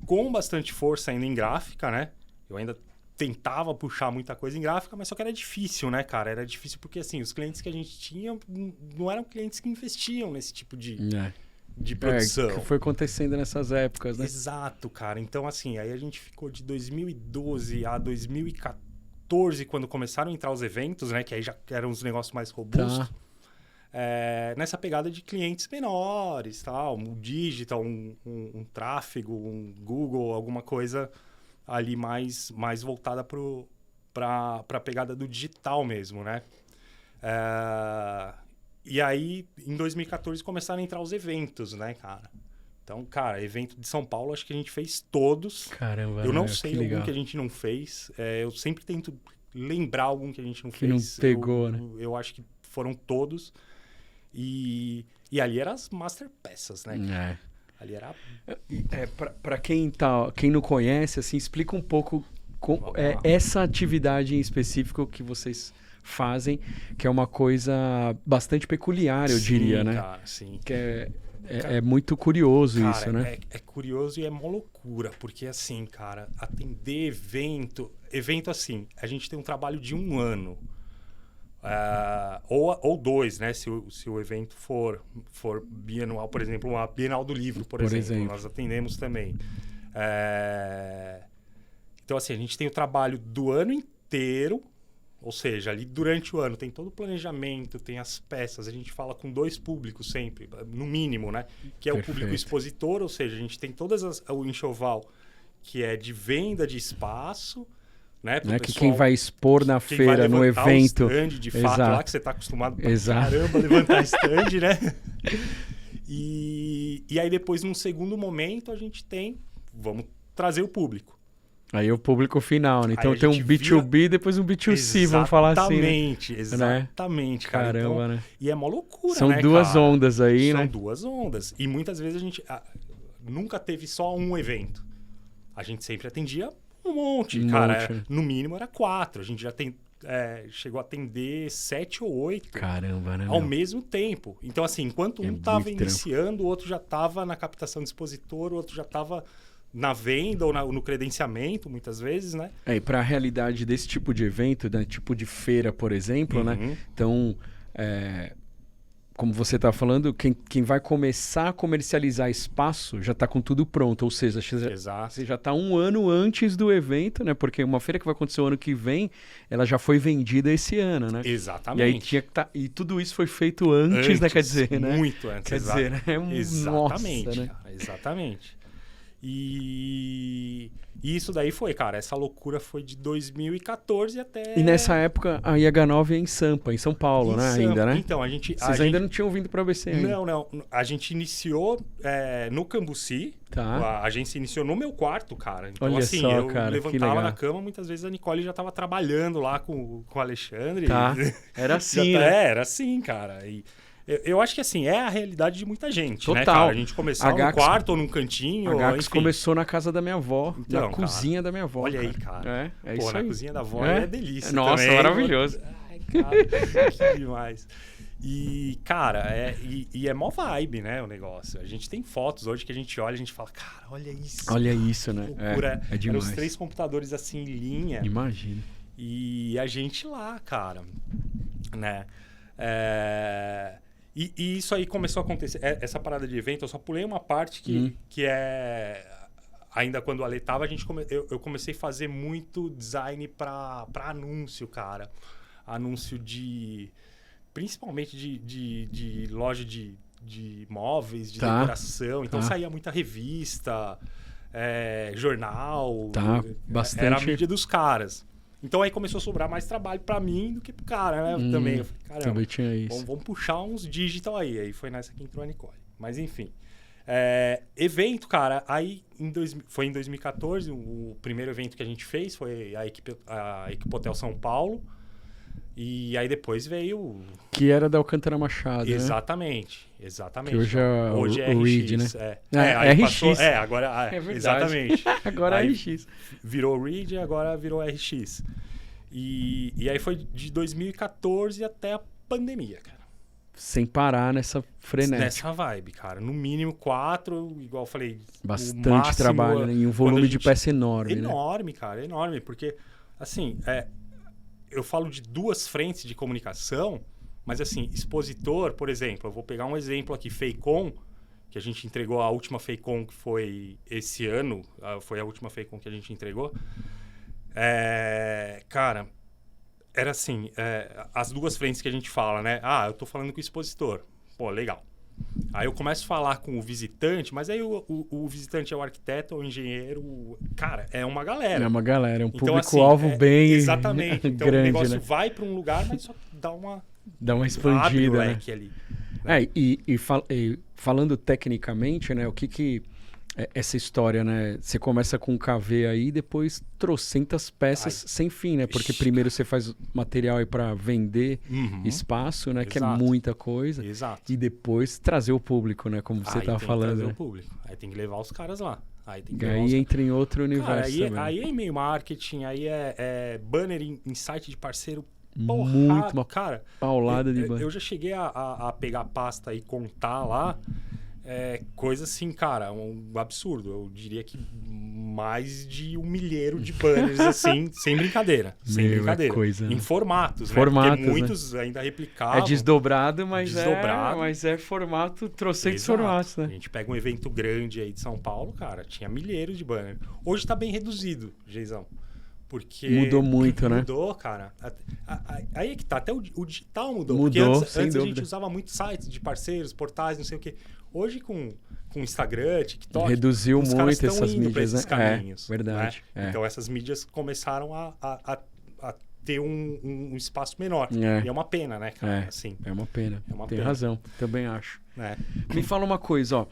com bastante força ainda em gráfica, né? Eu ainda tentava puxar muita coisa em gráfica, mas só que era difícil, né, cara? Era difícil porque, assim, os clientes que a gente tinha não eram clientes que investiam nesse tipo de produção. Que foi acontecendo nessas épocas, né? Exato, cara. Então, assim, aí a gente ficou de 2012 a 2014, quando começaram a entrar os eventos, né? Que aí já eram os negócios mais robustos. Nessa pegada de clientes menores, tal, um digital, um tráfego, um Google, alguma coisa ali mais voltada para a pegada do digital mesmo, né? E aí, em 2014, começaram a entrar os eventos, né, cara? Então, cara, evento de São Paulo, acho que a gente fez todos. Caramba, eu não sei algum que a gente não fez. Eu sempre tento lembrar algum que a gente não fez. Não pegou, né? Eu acho que foram todos. E ali eram as master peças, né? Ali era... Para quem não conhece, assim, explica um pouco essa atividade em específico que vocês fazem, que é uma coisa bastante peculiar, eu diria, né? Cara, sim. Que é muito curioso, cara, isso, né? É curioso e é uma loucura, porque assim, cara, atender evento assim, a gente tem um trabalho de 1 ano. Ou 2, né? Se o evento for bianual, por exemplo, uma Bienal do Livro, por exemplo, nós atendemos também. Então, assim, a gente tem o trabalho do ano inteiro, ou seja, ali durante o ano tem todo o planejamento, tem as peças, a gente fala com 2 públicos sempre, no mínimo, né? Que é o público expositor, ou seja, a gente tem o enxoval que é de venda de espaço, né? Não é que quem vai expor na feira, no evento. O stand, de fato, lá que você está acostumado pra caramba levantar stand, né? E aí depois, num segundo momento, a gente vamos trazer o público. Aí é o público final, né? Então tem um B2B e depois um B2C, vamos falar assim. Exatamente, cara. Caramba, então, né? E é uma loucura, São né, duas cara? ondas aí, né? São 2 ondas. E muitas vezes a gente nunca teve só um evento. A gente sempre atendia um monte, cara. No mínimo era 4. A gente já chegou a atender 7 ou 8 Caramba, né? ao mesmo tempo. Então, assim, enquanto um estava iniciando, o outro já estava na captação de expositor, o outro já estava na venda ou no credenciamento, muitas vezes, né? E para a realidade desse tipo de evento, né? Tipo de feira, por exemplo, né? Então, como você está falando, quem vai começar a comercializar espaço já está com tudo pronto. Ou seja, você já está um ano antes do evento, né? Porque uma feira que vai acontecer o ano que vem, ela já foi vendida esse ano, né? Exatamente. E aí tinha que e tudo isso foi feito antes, né? Quer dizer, né? Muito antes. Quer dizer, né? Exatamente, nossa, né? Cara, exatamente. E isso daí foi, cara, essa loucura foi de 2014 até... E nessa época a IH9 é em Sampa, em São Paulo, né? Sampa. Ainda, né? Então, Vocês ainda não tinham vindo para o ABC ainda? Não. A gente iniciou no Cambuci. Tá. A agência iniciou no meu quarto, cara. Então, olha assim, só, eu cara, levantava da cama, muitas vezes a Nicole já estava trabalhando lá com o Alexandre. Tá. Era assim, né? Era assim, cara. E eu acho que, assim, é a realidade de muita gente, total, né, cara? A gente começou no quarto ou num cantinho. A Gax começou na casa da minha avó, então, na cozinha da minha avó. Olha aí, cara. É Pô, isso na aí. cozinha da avó é delícia. Nossa, também. maravilhoso. Ai, cara, que demais. E, cara, é mó vibe, né, o negócio. A gente tem fotos hoje que a gente olha e a gente fala, cara, olha isso. Olha isso, né? Loucura. É demais. Eram os 3 computadores assim em linha. Imagina. E a gente lá, cara, né? E isso aí começou a acontecer. Essa parada de evento, eu só pulei uma parte que é... Ainda quando o Ale tava, eu comecei a fazer muito design para anúncio, cara. Anúncio de... Principalmente de loja de móveis, de decoração. Então saía muita revista, jornal. Bastante. Era a mídia dos caras. Então aí começou a sobrar mais trabalho pra mim do que pro cara, né? Também. Eu falei, caramba, também tinha isso. Vamos puxar uns digital aí. Aí foi nessa que entrou a Nicole. Mas enfim. Evento, cara, aí foi em 2014, o primeiro evento que a gente fez foi a equipe Hotel São Paulo. E aí depois veio... Que era da Alcântara Machado, Exatamente. Que hoje é o RID, né? Aí RX. Passou, agora... exatamente. Agora é RX. Virou RID e agora virou RX. E aí foi de 2014 até a pandemia, cara. Sem parar nessa frenética. Nessa vibe, cara. No mínimo 4, igual eu falei. Bastante trabalho, né? E um volume de peça enorme, Enorme, né? Cara, enorme. Porque, assim, eu falo de 2 frentes de comunicação, mas, assim, expositor, por exemplo, eu vou pegar um exemplo aqui, Feicon, que a gente entregou, a última Feicon que foi esse ano, foi a última Feicon que a gente entregou. Cara, era assim, as 2 frentes que a gente fala, né? Eu tô falando com o expositor. Pô, legal. Aí eu começo a falar com o visitante, mas aí o visitante é o arquiteto, o engenheiro, cara, é uma galera. É uma galera, é um então, público-alvo assim, bem exatamente. Então grande, o negócio né? vai para um lugar, mas só dá uma expandida, abre o né? leque ali. Né? E falando tecnicamente, né, o que essa história, né? Você começa com um KV aí, depois trocentas peças sem fim, né? Porque primeiro você faz material aí para vender espaço, né? Exato. Que é muita coisa. Exato. E depois trazer o público, né? Como você tava falando. Trazer né? o público. Aí tem que levar os caras lá. Aí entra em outro universo. Cara, aí é e-mail marketing, aí é banner em site de parceiro. Porra, muito uma cara, paulada de banner. Eu já cheguei a pegar a pasta e contar lá. Coisa assim, cara, um absurdo. Eu diria que mais de 1 milheiro de banners, assim, sem brincadeira. Sem brincadeira. Coisa, né? Em formatos, né? Porque muitos ainda replicavam. É desdobrado, mas é formato, trocentos formatos, né? A gente pega um evento grande aí de São Paulo, cara, tinha milheiros de banners. Hoje tá bem reduzido, Geizão. Porque mudou muito, né? Mudou, cara. Aí é que tá, até o digital mudou. Porque antes a gente usava muito sites de parceiros, portais, não sei o quê. Hoje, com Instagram, TikTok... Reduziu muito essas mídias, né? Caminhos, verdade. Né? Então, essas mídias começaram a ter um espaço menor. E é uma pena, né, cara? Assim, é uma pena. É uma Tem pena. razão, também acho. Me fala uma coisa, ó.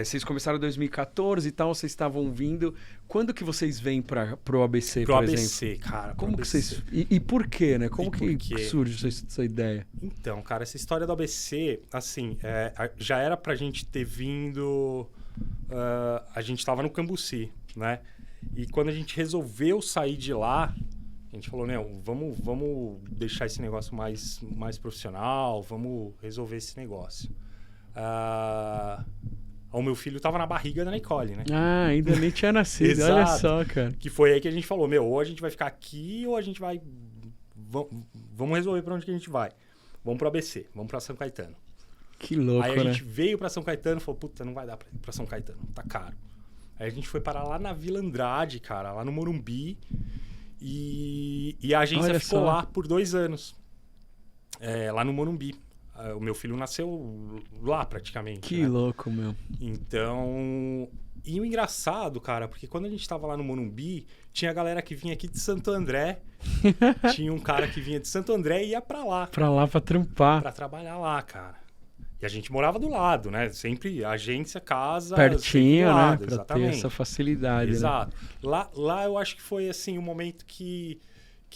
Vocês começaram em 2014 e tal, vocês estavam vindo. Quando que vocês vêm pro ABC, por exemplo? Pro ABC, cara. Como que vocês... E por quê, né? Como que surge essa ideia? Então, cara, essa história do ABC, assim, já era pra gente ter vindo... a gente tava no Cambuci, né? E quando a gente resolveu sair de lá, A gente falou, vamos deixar esse negócio mais profissional, vamos resolver esse negócio. O meu filho tava na barriga da Nicole, né? Ah, ainda nem tinha nascido, olha só, cara. Que foi aí que a gente falou, ou a gente vai ficar aqui, ou a gente vai... Vamos resolver pra onde que a gente vai. Vamos pro ABC, vamos pra São Caetano. Que louco, aí né? a gente veio pra São Caetano e falou, puta, não vai dar pra ir pra São Caetano, tá caro. Aí a gente foi parar lá na Vila Andrade, cara, lá no Morumbi. E a agência Olha ficou só. lá por 2 anos. Lá no Morumbi. O meu filho nasceu lá, praticamente. Que né? louco, meu. Então... E o engraçado, cara, porque quando a gente tava lá no Morumbi, tinha a galera que vinha aqui de Santo André. Tinha um cara que vinha de Santo André e ia pra lá. Pra lá, pra trampar. Pra trabalhar lá, cara. E a gente morava do lado, né? Sempre agência, casa... Pertinho, do lado, né? Pra exatamente. ter essa facilidade, Exato. Lá eu acho que foi, assim, o momento que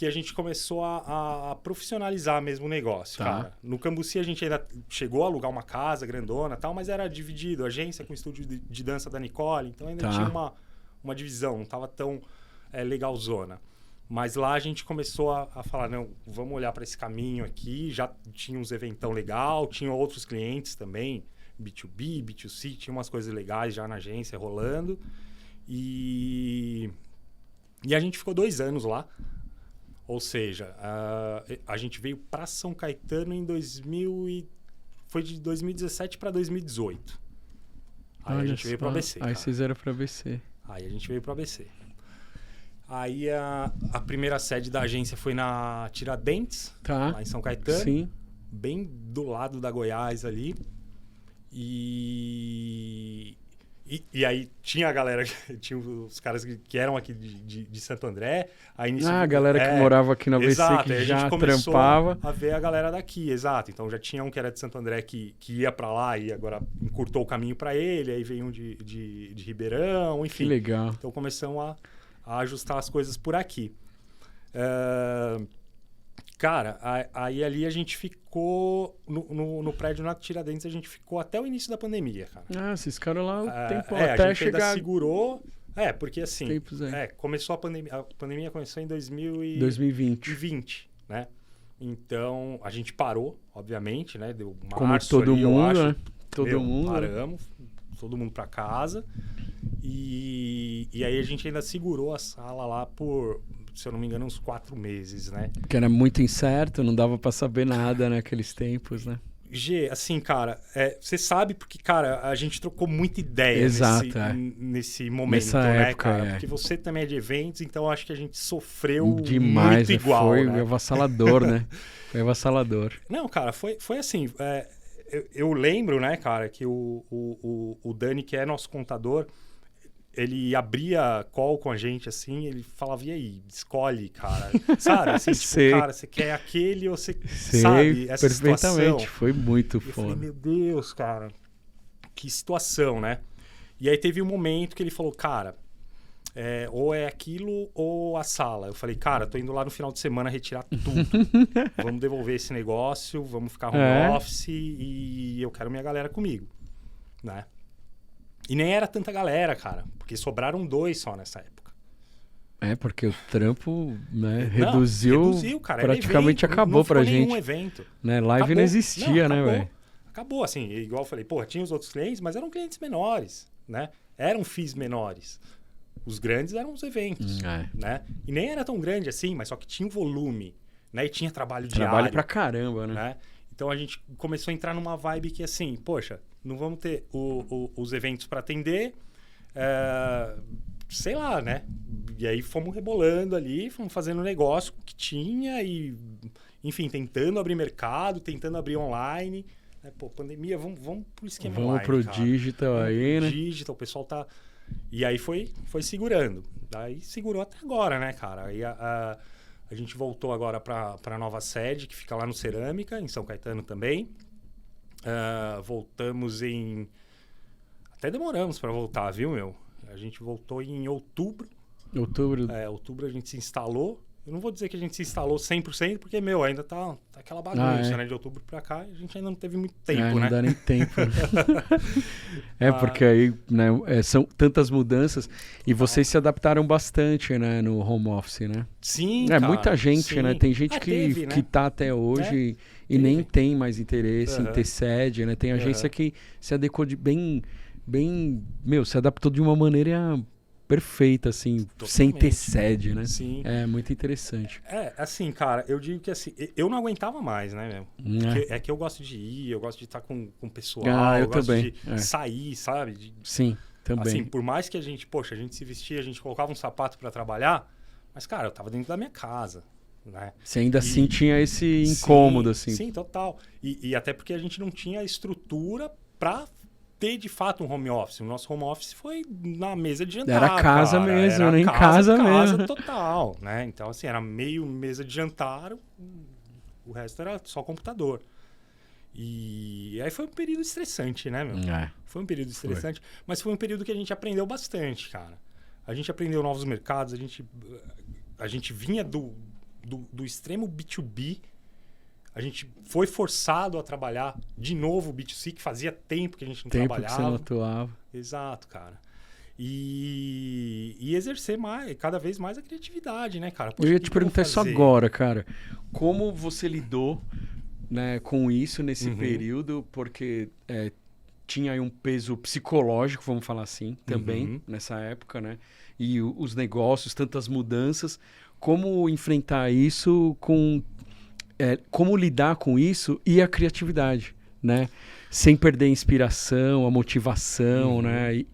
a gente começou a profissionalizar mesmo o negócio, cara. No Cambuci a gente ainda chegou a alugar uma casa grandona e tal, mas era dividido, agência com estúdio de dança da Nicole, então ainda tinha uma divisão, não tava tão legalzona. Mas lá a gente começou a falar, não, vamos olhar para esse caminho aqui, já tinha uns eventão legal, tinha outros clientes também, B2B, B2C, tinha umas coisas legais já na agência rolando. E a gente ficou 2 anos lá. Ou seja, a gente veio para São Caetano em foi de 2017 para 2018. Aí a gente veio para ABC. Aí vocês eram para ABC. Aí a gente veio para ABC. Aí a primeira sede da agência foi na Tiradentes, lá em São Caetano. Sim. Bem do lado da Goiás ali. E aí tinha a galera, tinha os caras que eram aqui de Santo André. Aí a galera que morava aqui na ABC, exato, que aí já a gente começou trampava. a ver a galera daqui, exato. Então já tinha um que era de Santo André que ia pra lá e agora encurtou o caminho pra ele. Aí veio um de Ribeirão, enfim. Que legal. Então começamos a ajustar as coisas por aqui. Cara, aí ali a gente ficou no prédio na Tiradentes, a gente ficou até o início da pandemia, cara. Vocês ficaram lá o tempo a até gente chegar. ainda segurou. Porque assim, começou a pandemia começou em 2020, né? Então a gente parou, obviamente, né? Deu março, como todo ali, mundo, eu acho. né? Todo mundo. Paramos, todo mundo pra casa. E aí a gente ainda segurou a sala lá por, se eu não me engano, uns 4 meses, né? Que era muito incerto, não dava pra saber nada naqueles tempos, né? Assim, cara, você sabe porque, cara, a gente trocou muita ideia nesse momento, nessa né, época, cara? Porque você também é de eventos, então acho que a gente sofreu demais, muito igual, foi né? avassalador, né? Foi avassalador. Não, cara, foi assim, eu lembro, né, cara, que o Dani, que é nosso contador, ele abria call com a gente, assim, ele falava, e aí, escolhe, cara. Sabe? Assim, tipo, cara, você quer aquele ou você sabe essa perfeitamente. situação? Foi muito foda. Eu foda. falei, meu Deus, cara, que situação, né? E aí teve um momento que ele falou, cara, ou é aquilo ou a sala. Eu falei, cara, tô indo lá no final de semana retirar tudo. Vamos devolver esse negócio, vamos ficar home office e eu quero minha galera comigo, né? E nem era tanta galera, cara, porque sobraram 2 só nessa época. Porque o trampo, né, reduziu, cara, praticamente evento, acabou pra gente. Nenhum evento. Né? Live não existia, né, velho? Acabou, assim, igual eu falei, tinha os outros clientes, mas eram clientes menores, né? Eram FIIs menores. Os grandes eram os eventos, né? E nem era tão grande assim, mas só que tinha um volume, né? E tinha trabalho diário. Trabalho pra caramba, né? Então a gente começou a entrar numa vibe que assim, poxa, não vamos ter os eventos para atender, sei lá, né? E aí fomos rebolando ali, fomos fazendo negócio que tinha e, enfim, tentando abrir mercado, tentando abrir online. Pandemia, vamos pro esquema online, pro cara. Digital aí, né? Digital, o pessoal tá... E aí foi segurando. Daí segurou até agora, né, cara? Aí a gente voltou agora para a nova sede, que fica lá no Cerâmica, em São Caetano também. Voltamos em... Até demoramos para voltar, viu, meu? A gente voltou em outubro. Outubro? Outubro a gente se instalou Eu não vou dizer que a gente se instalou 100%, porque, ainda tá aquela bagunça, né? De outubro pra cá, a gente ainda não teve muito tempo, né? Não dá nem tempo. Porque aí, né, são tantas mudanças e vocês se adaptaram bastante, né, no home office, né? Sim, cara. Muita gente, sim. né? Tem gente que tá até hoje e nem tem mais interesse em ter sede, né? Tem agência que se adequou bem, se adaptou de uma maneira perfeita, assim, totalmente. Sem ter sede, né? Sim. É muito interessante. Assim, cara, eu digo que assim, eu não aguentava mais, né, meu? É que eu gosto de ir, eu gosto de estar com o pessoal, eu gosto também. de sair, sabe? Sim, também. Assim, por mais que a gente se vestia, a gente colocava um sapato pra trabalhar, mas, cara, eu tava dentro da minha casa, né? Você ainda assim tinha esse incômodo, assim. Sim, total. E até porque a gente não tinha estrutura pra ter de fato um home office. O nosso home office foi na mesa de jantar. Era casa cara. mesmo, era né? Em casa mesmo. Casa total, né? Então, assim, era meio mesa de jantar, o resto era só computador. E aí foi um período estressante, né, meu? Foi um período estressante, mas foi um período que a gente aprendeu bastante, cara. A gente aprendeu novos mercados, a gente vinha do extremo B2B. A gente foi forçado a trabalhar de novo o B2C, que fazia tempo que a gente não trabalhava. Que você não atuava. Exato, cara. E exercer cada vez mais a criatividade, né, cara? Poxa, eu ia te perguntar isso agora, cara. Como você lidou, né, com isso nesse período? Porque tinha aí um peso psicológico, vamos falar assim, também, nessa época, né? E os negócios, tantas mudanças. Como enfrentar isso como lidar com isso e a criatividade, né? Sem perder a inspiração, a motivação, né?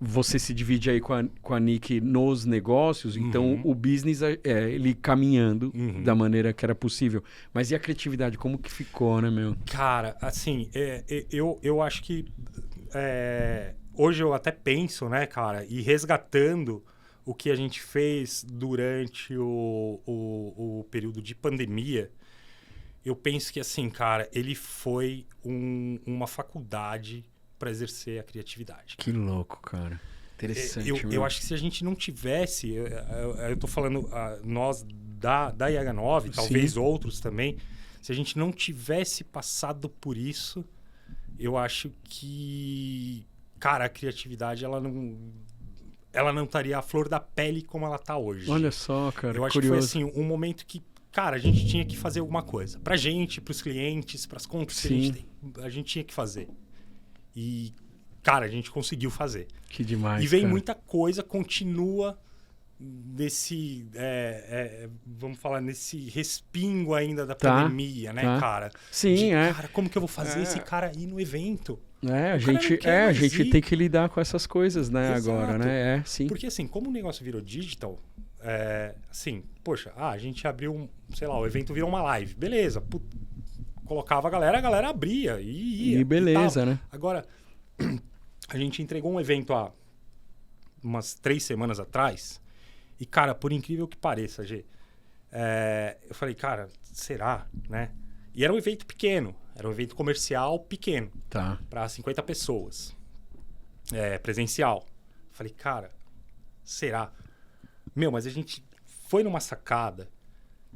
Você se divide aí com a Nick nos negócios, então o business ele caminhando da maneira que era possível. Mas e a criatividade, como que ficou, né, meu? Cara, assim, eu acho que hoje eu até penso, né, cara, e resgatando o que a gente fez durante o período de pandemia, eu penso que, assim, cara, ele foi uma faculdade para exercer a criatividade. Que louco, cara. Interessante. Eu acho que se a gente não tivesse, eu tô falando nós da IH9, talvez outros também, se a gente não tivesse passado por isso, eu acho que, cara, a criatividade, ela não estaria à flor da pele como ela está hoje. Olha só, cara, eu acho que foi assim, um momento que, cara, a gente tinha que fazer alguma coisa. Pra gente, pros clientes, pras contas que a gente tinha que fazer. E, cara, a gente conseguiu fazer. Que demais, e vem cara. muita coisa, continua nesse, vamos falar, nesse respingo ainda da pandemia, né, cara? Sim, Cara, como que eu vou fazer esse cara ir no evento? A gente tem que lidar com essas coisas, né? Exato. Agora, né? Sim. Porque, assim, como o negócio virou digital, assim, poxa, a gente abriu, sei lá, o evento virou uma live. Beleza, colocava a galera abria e ia. E beleza, né? Agora, a gente entregou um evento há umas 3 semanas atrás e, cara, por incrível que pareça, Gê, eu falei, cara, será, né? E era um evento pequeno. Era um evento comercial pequeno. Tá. Para 50 pessoas. Presencial. Falei, cara, será? Mas a gente foi numa sacada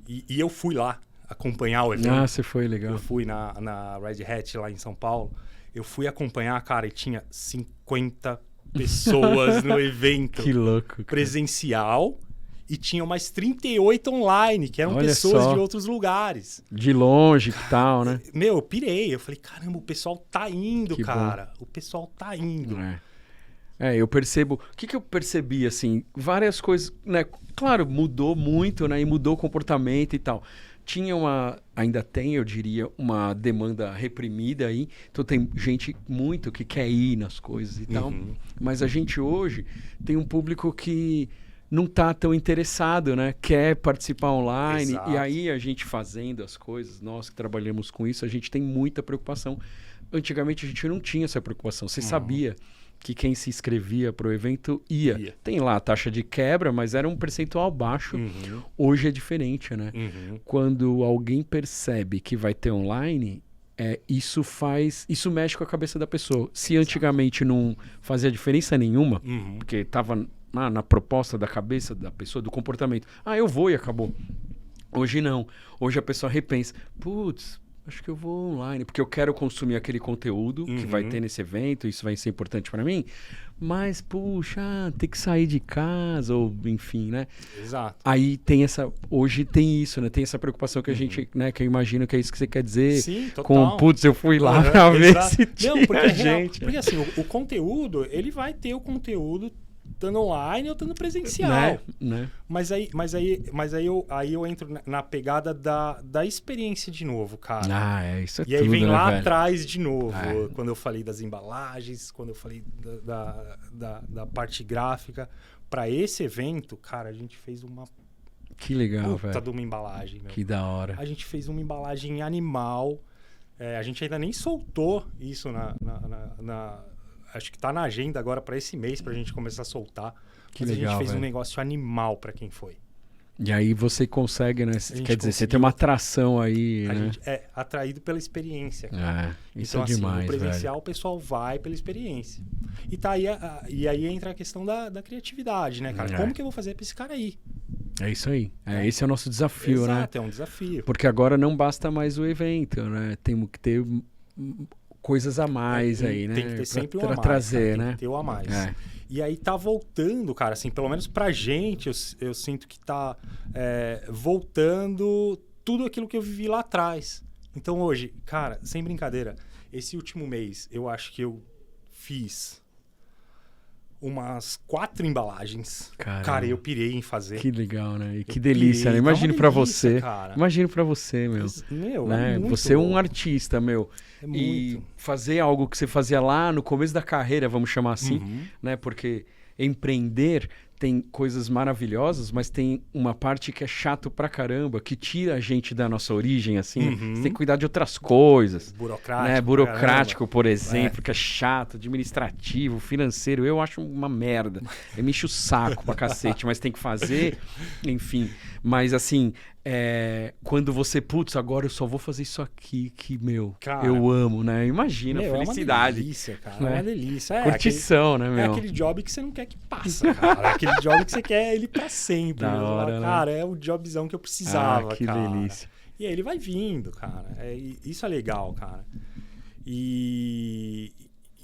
e eu fui lá acompanhar o evento. Você foi, legal. Eu fui na Red Hat lá em São Paulo. Eu fui acompanhar, cara, e tinha 50 pessoas no evento. Que louco, cara. Presencial. E tinham mais 38 online, que eram pessoas de outros lugares. De longe, que tal, né? Eu pirei. Eu falei, caramba, o pessoal tá indo, que cara. Bom. O pessoal tá indo. Eu percebo... O que eu percebi, assim? Várias coisas, né? Claro, mudou muito, né? E mudou o comportamento e tal. Tinha ainda tem, eu diria, uma demanda reprimida aí. Então tem gente muito que quer ir nas coisas e tal. Mas a gente hoje tem um público que não está tão interessado, né? Quer participar online. Exato. E aí a gente fazendo as coisas, nós que trabalhamos com isso, a gente tem muita preocupação. Antigamente a gente não tinha essa preocupação. Você sabia que quem se inscrevia para o evento ia. Tem lá a taxa de quebra, mas era um percentual baixo. Hoje é diferente, né? Quando alguém percebe que vai ter online, isso mexe com a cabeça da pessoa. Se antigamente não fazia diferença nenhuma, porque estava na proposta da cabeça da pessoa, do comportamento, eu vou e acabou. Hoje não. Hoje a pessoa repensa, putz, acho que eu vou online, porque eu quero consumir aquele conteúdo que vai ter nesse evento, isso vai ser importante para mim, mas, puxa, tem que sair de casa, ou enfim, né? Exato. Aí hoje tem isso, né? Tem essa preocupação que a gente, né? Que eu imagino que é isso que você quer dizer. Sim, total. Com, putz, eu fui lá pra ver se tinha porque gente. Porque assim, o conteúdo, ele vai ter o conteúdo estando online ou estando presencial. Né? Mas aí eu entro na pegada da experiência de novo, cara. Isso é e aí tudo, vem né, lá velho? atrás de novo. Quando eu falei das embalagens, quando eu falei da parte gráfica. Para esse evento, cara, a gente fez uma que legal, puta velho. de uma embalagem, meu. Que da hora. A gente fez uma embalagem animal. A gente ainda nem soltou isso acho que tá na agenda agora para esse mês, pra gente começar a soltar. Que Mas legal, a gente fez velho. um negócio animal para quem foi. E aí você consegue, né? Quer dizer, você tem uma atração aí, A né? gente é atraído pela experiência. Cara. Isso então, é demais, assim, no presencial velho. o pessoal vai pela experiência. E aí entra a questão da criatividade, né, cara? Como que eu vou fazer para esse cara ir? É isso aí. Esse é o nosso desafio, né? Exato, é um desafio. Porque agora não basta mais o evento, né? Temos que ter coisas a mais aí, né? Tem que ter sempre um a mais, trazer, cara. né? Tem que ter o a mais. E aí tá voltando, cara, assim, pelo menos pra gente, eu sinto que tá voltando tudo aquilo que eu vivi lá atrás. Então hoje, cara, sem brincadeira, esse último mês eu acho que eu fiz umas 4 embalagens. Caramba. Cara, eu pirei em fazer. Que legal, né? E que delícia, né? Imagine pra você. Cara. Imagine pra você, meu. Né? É muito você é um bom. artista, meu. É E muito. fazer algo que você fazia lá no começo da carreira, vamos chamar assim, né? Porque empreender tem coisas maravilhosas, mas tem uma parte que é chato pra caramba, que tira a gente da nossa origem, assim. Você tem que cuidar de outras coisas. Burocrático. Né? Burocrático, por exemplo, que é chato, administrativo, financeiro. Eu acho uma merda. Eu me encho o saco pra cacete, mas tem que fazer, enfim. Mas assim, quando você, putz, agora eu só vou fazer isso aqui que, meu, cara, eu amo, né? Imagina a felicidade. É uma delícia, cara. Né? É uma delícia. Curtição, né, meu? É aquele job que você não quer que passa, cara. É aquele job que você quer ele pra sempre. Da hora, cara, é o jobzão que eu precisava, que cara. delícia. E aí ele vai vindo, cara. Isso é legal, cara. E,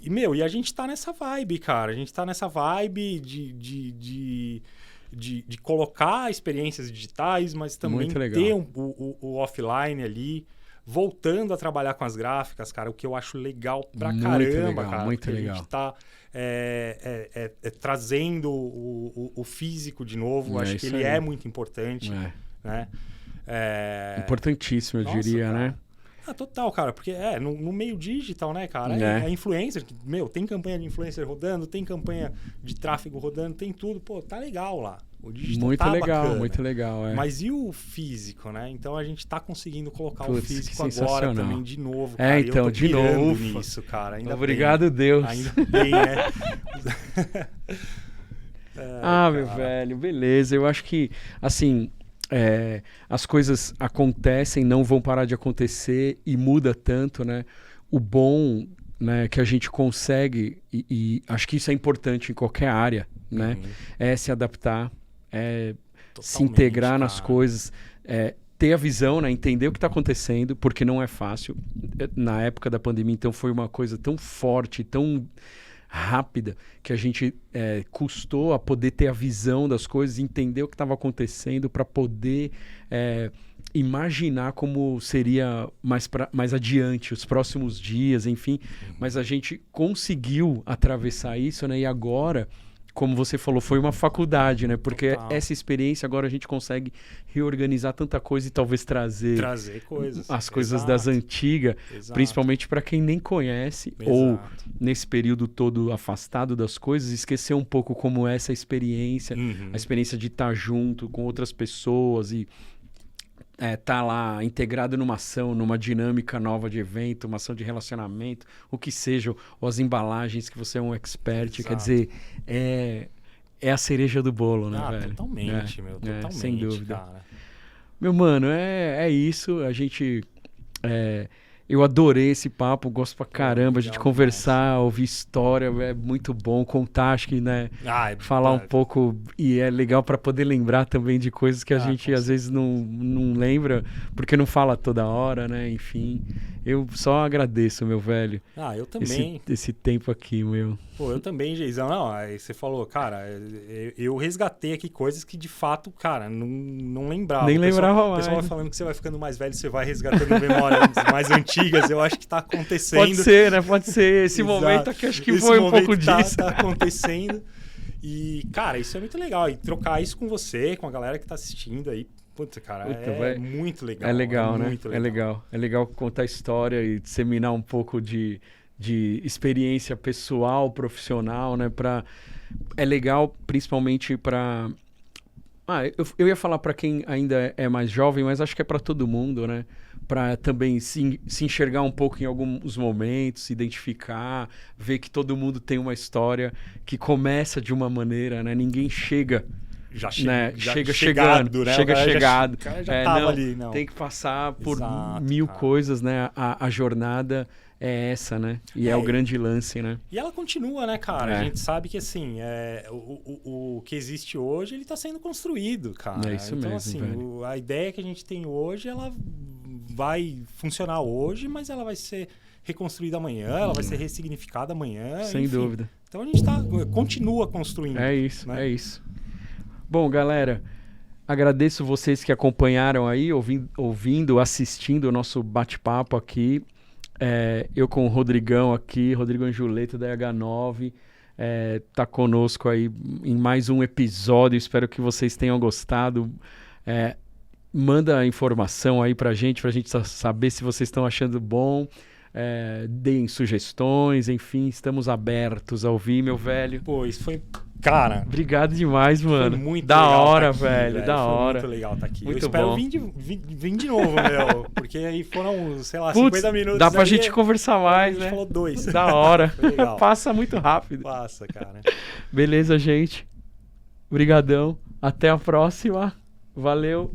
meu, e a gente tá nessa vibe, cara. A gente tá nessa vibe de colocar experiências digitais, mas também ter o offline ali, voltando a trabalhar com as gráficas, cara, o que eu acho legal pra caramba, cara. Muito legal. A gente tá trazendo o físico de novo, acho que ele é muito importante, né? Importantíssimo, eu diria, cara. né? Total, cara, porque no meio digital, né, cara? É influencer, meu, tem campanha de influencer rodando, tem campanha de tráfego rodando, tem tudo. Pô, tá legal lá. O digital muito tá legal, bacana. muito legal. Mas e o físico, né? Então a gente tá conseguindo colocar o físico sensacional. Agora também de novo, cara. Então, eu tô de novo. nisso, cara. Ainda Obrigado, bem. Deus. Ainda bem, né? Meu velho, beleza. Eu acho que, assim, as coisas acontecem, não vão parar de acontecer e muda tanto, né? O bom, né, que a gente consegue, e acho que isso é importante em qualquer área, né? É se adaptar, se integrar nas coisas, ter a visão, né? Entender o que está acontecendo, porque não é fácil. Na época da pandemia, então, foi uma coisa tão forte, tão rápida, que a gente custou a poder ter a visão das coisas, entender o que estava acontecendo para poder imaginar como seria mais adiante, os próximos dias, enfim. Mas a gente conseguiu atravessar isso, né? E agora, como você falou, foi uma faculdade, né? Porque essa experiência agora a gente consegue reorganizar tanta coisa e talvez trazer coisas. As coisas das antigas, principalmente para quem nem conhece ou nesse período todo afastado das coisas, esquecer um pouco como é essa experiência, a experiência de estar junto com outras pessoas e tá lá integrado numa ação, numa dinâmica nova de evento, uma ação de relacionamento, o que seja, ou as embalagens que você é um expert, quer dizer, é a cereja do bolo, né, velho? Totalmente, meu, totalmente, sem dúvida. cara. Meu mano, é isso, a gente Eu adorei esse papo, gosto pra caramba, a gente legal conversar, ouvir história, é muito bom, contar, acho que, né, falar um pouco, e é legal pra poder lembrar também de coisas que a gente às vezes não lembra, porque não fala toda hora, né, enfim. Eu só agradeço, meu velho. Eu também. Esse tempo aqui, meu. Pô, eu também, Geizão. Não, aí você falou, cara, eu resgatei aqui coisas que de fato, cara, não lembrava. Nem lembrava mais. O pessoal vai falando que você vai ficando mais velho, você vai resgatando memórias mais antigas. Eu acho que tá acontecendo. Pode ser, né? Pode ser. Esse momento aqui, acho que foi um pouco disso. Tá acontecendo. E, cara, isso é muito legal. E trocar isso com você, com a galera que tá assistindo aí. Puta, cara, muito legal. É legal, né? Muito legal. É legal. É legal contar história e disseminar um pouco de experiência pessoal, profissional, né? É legal, principalmente para... eu ia falar para quem ainda é mais jovem, mas acho que é para todo mundo, né? Para também se enxergar um pouco em alguns momentos, se identificar, ver que todo mundo tem uma história que começa de uma maneira, né? Ninguém chega... chegando, né? Chegado. Já tava ali, não. Tem que passar por mil coisas, né? A jornada é essa, né? E é o grande lance, né? E ela continua, né, cara? A gente sabe que, assim, o que existe hoje, ele tá sendo construído, cara. É isso então, mesmo, assim, a ideia que a gente tem hoje, ela vai funcionar hoje, mas ela vai ser reconstruída amanhã, ela vai ser ressignificada amanhã. Sem dúvida. Então a gente continua construindo. É isso, né? É isso. Bom, galera, agradeço vocês que acompanharam aí, ouvindo, assistindo o nosso bate-papo aqui. Eu com o Rodrigão aqui, Rodrigo Anjuleto da H9, tá conosco aí em mais um episódio. Espero que vocês tenham gostado. Manda informação aí pra gente saber se vocês estão achando bom. Deem sugestões, enfim, estamos abertos a ouvir, meu velho. Pô, isso foi... Cara, obrigado demais, mano. Foi muito da legal hora, tá aqui, velho. Da hora. Muito legal estar aqui. Muito eu espero bom. vir de novo, meu. Porque aí foram, sei lá, 50 minutos. Dá pra gente conversar mais, né? A gente falou 2. Da hora. Legal. Passa muito rápido. Passa, cara. Beleza, gente. Obrigadão. Até a próxima. Valeu.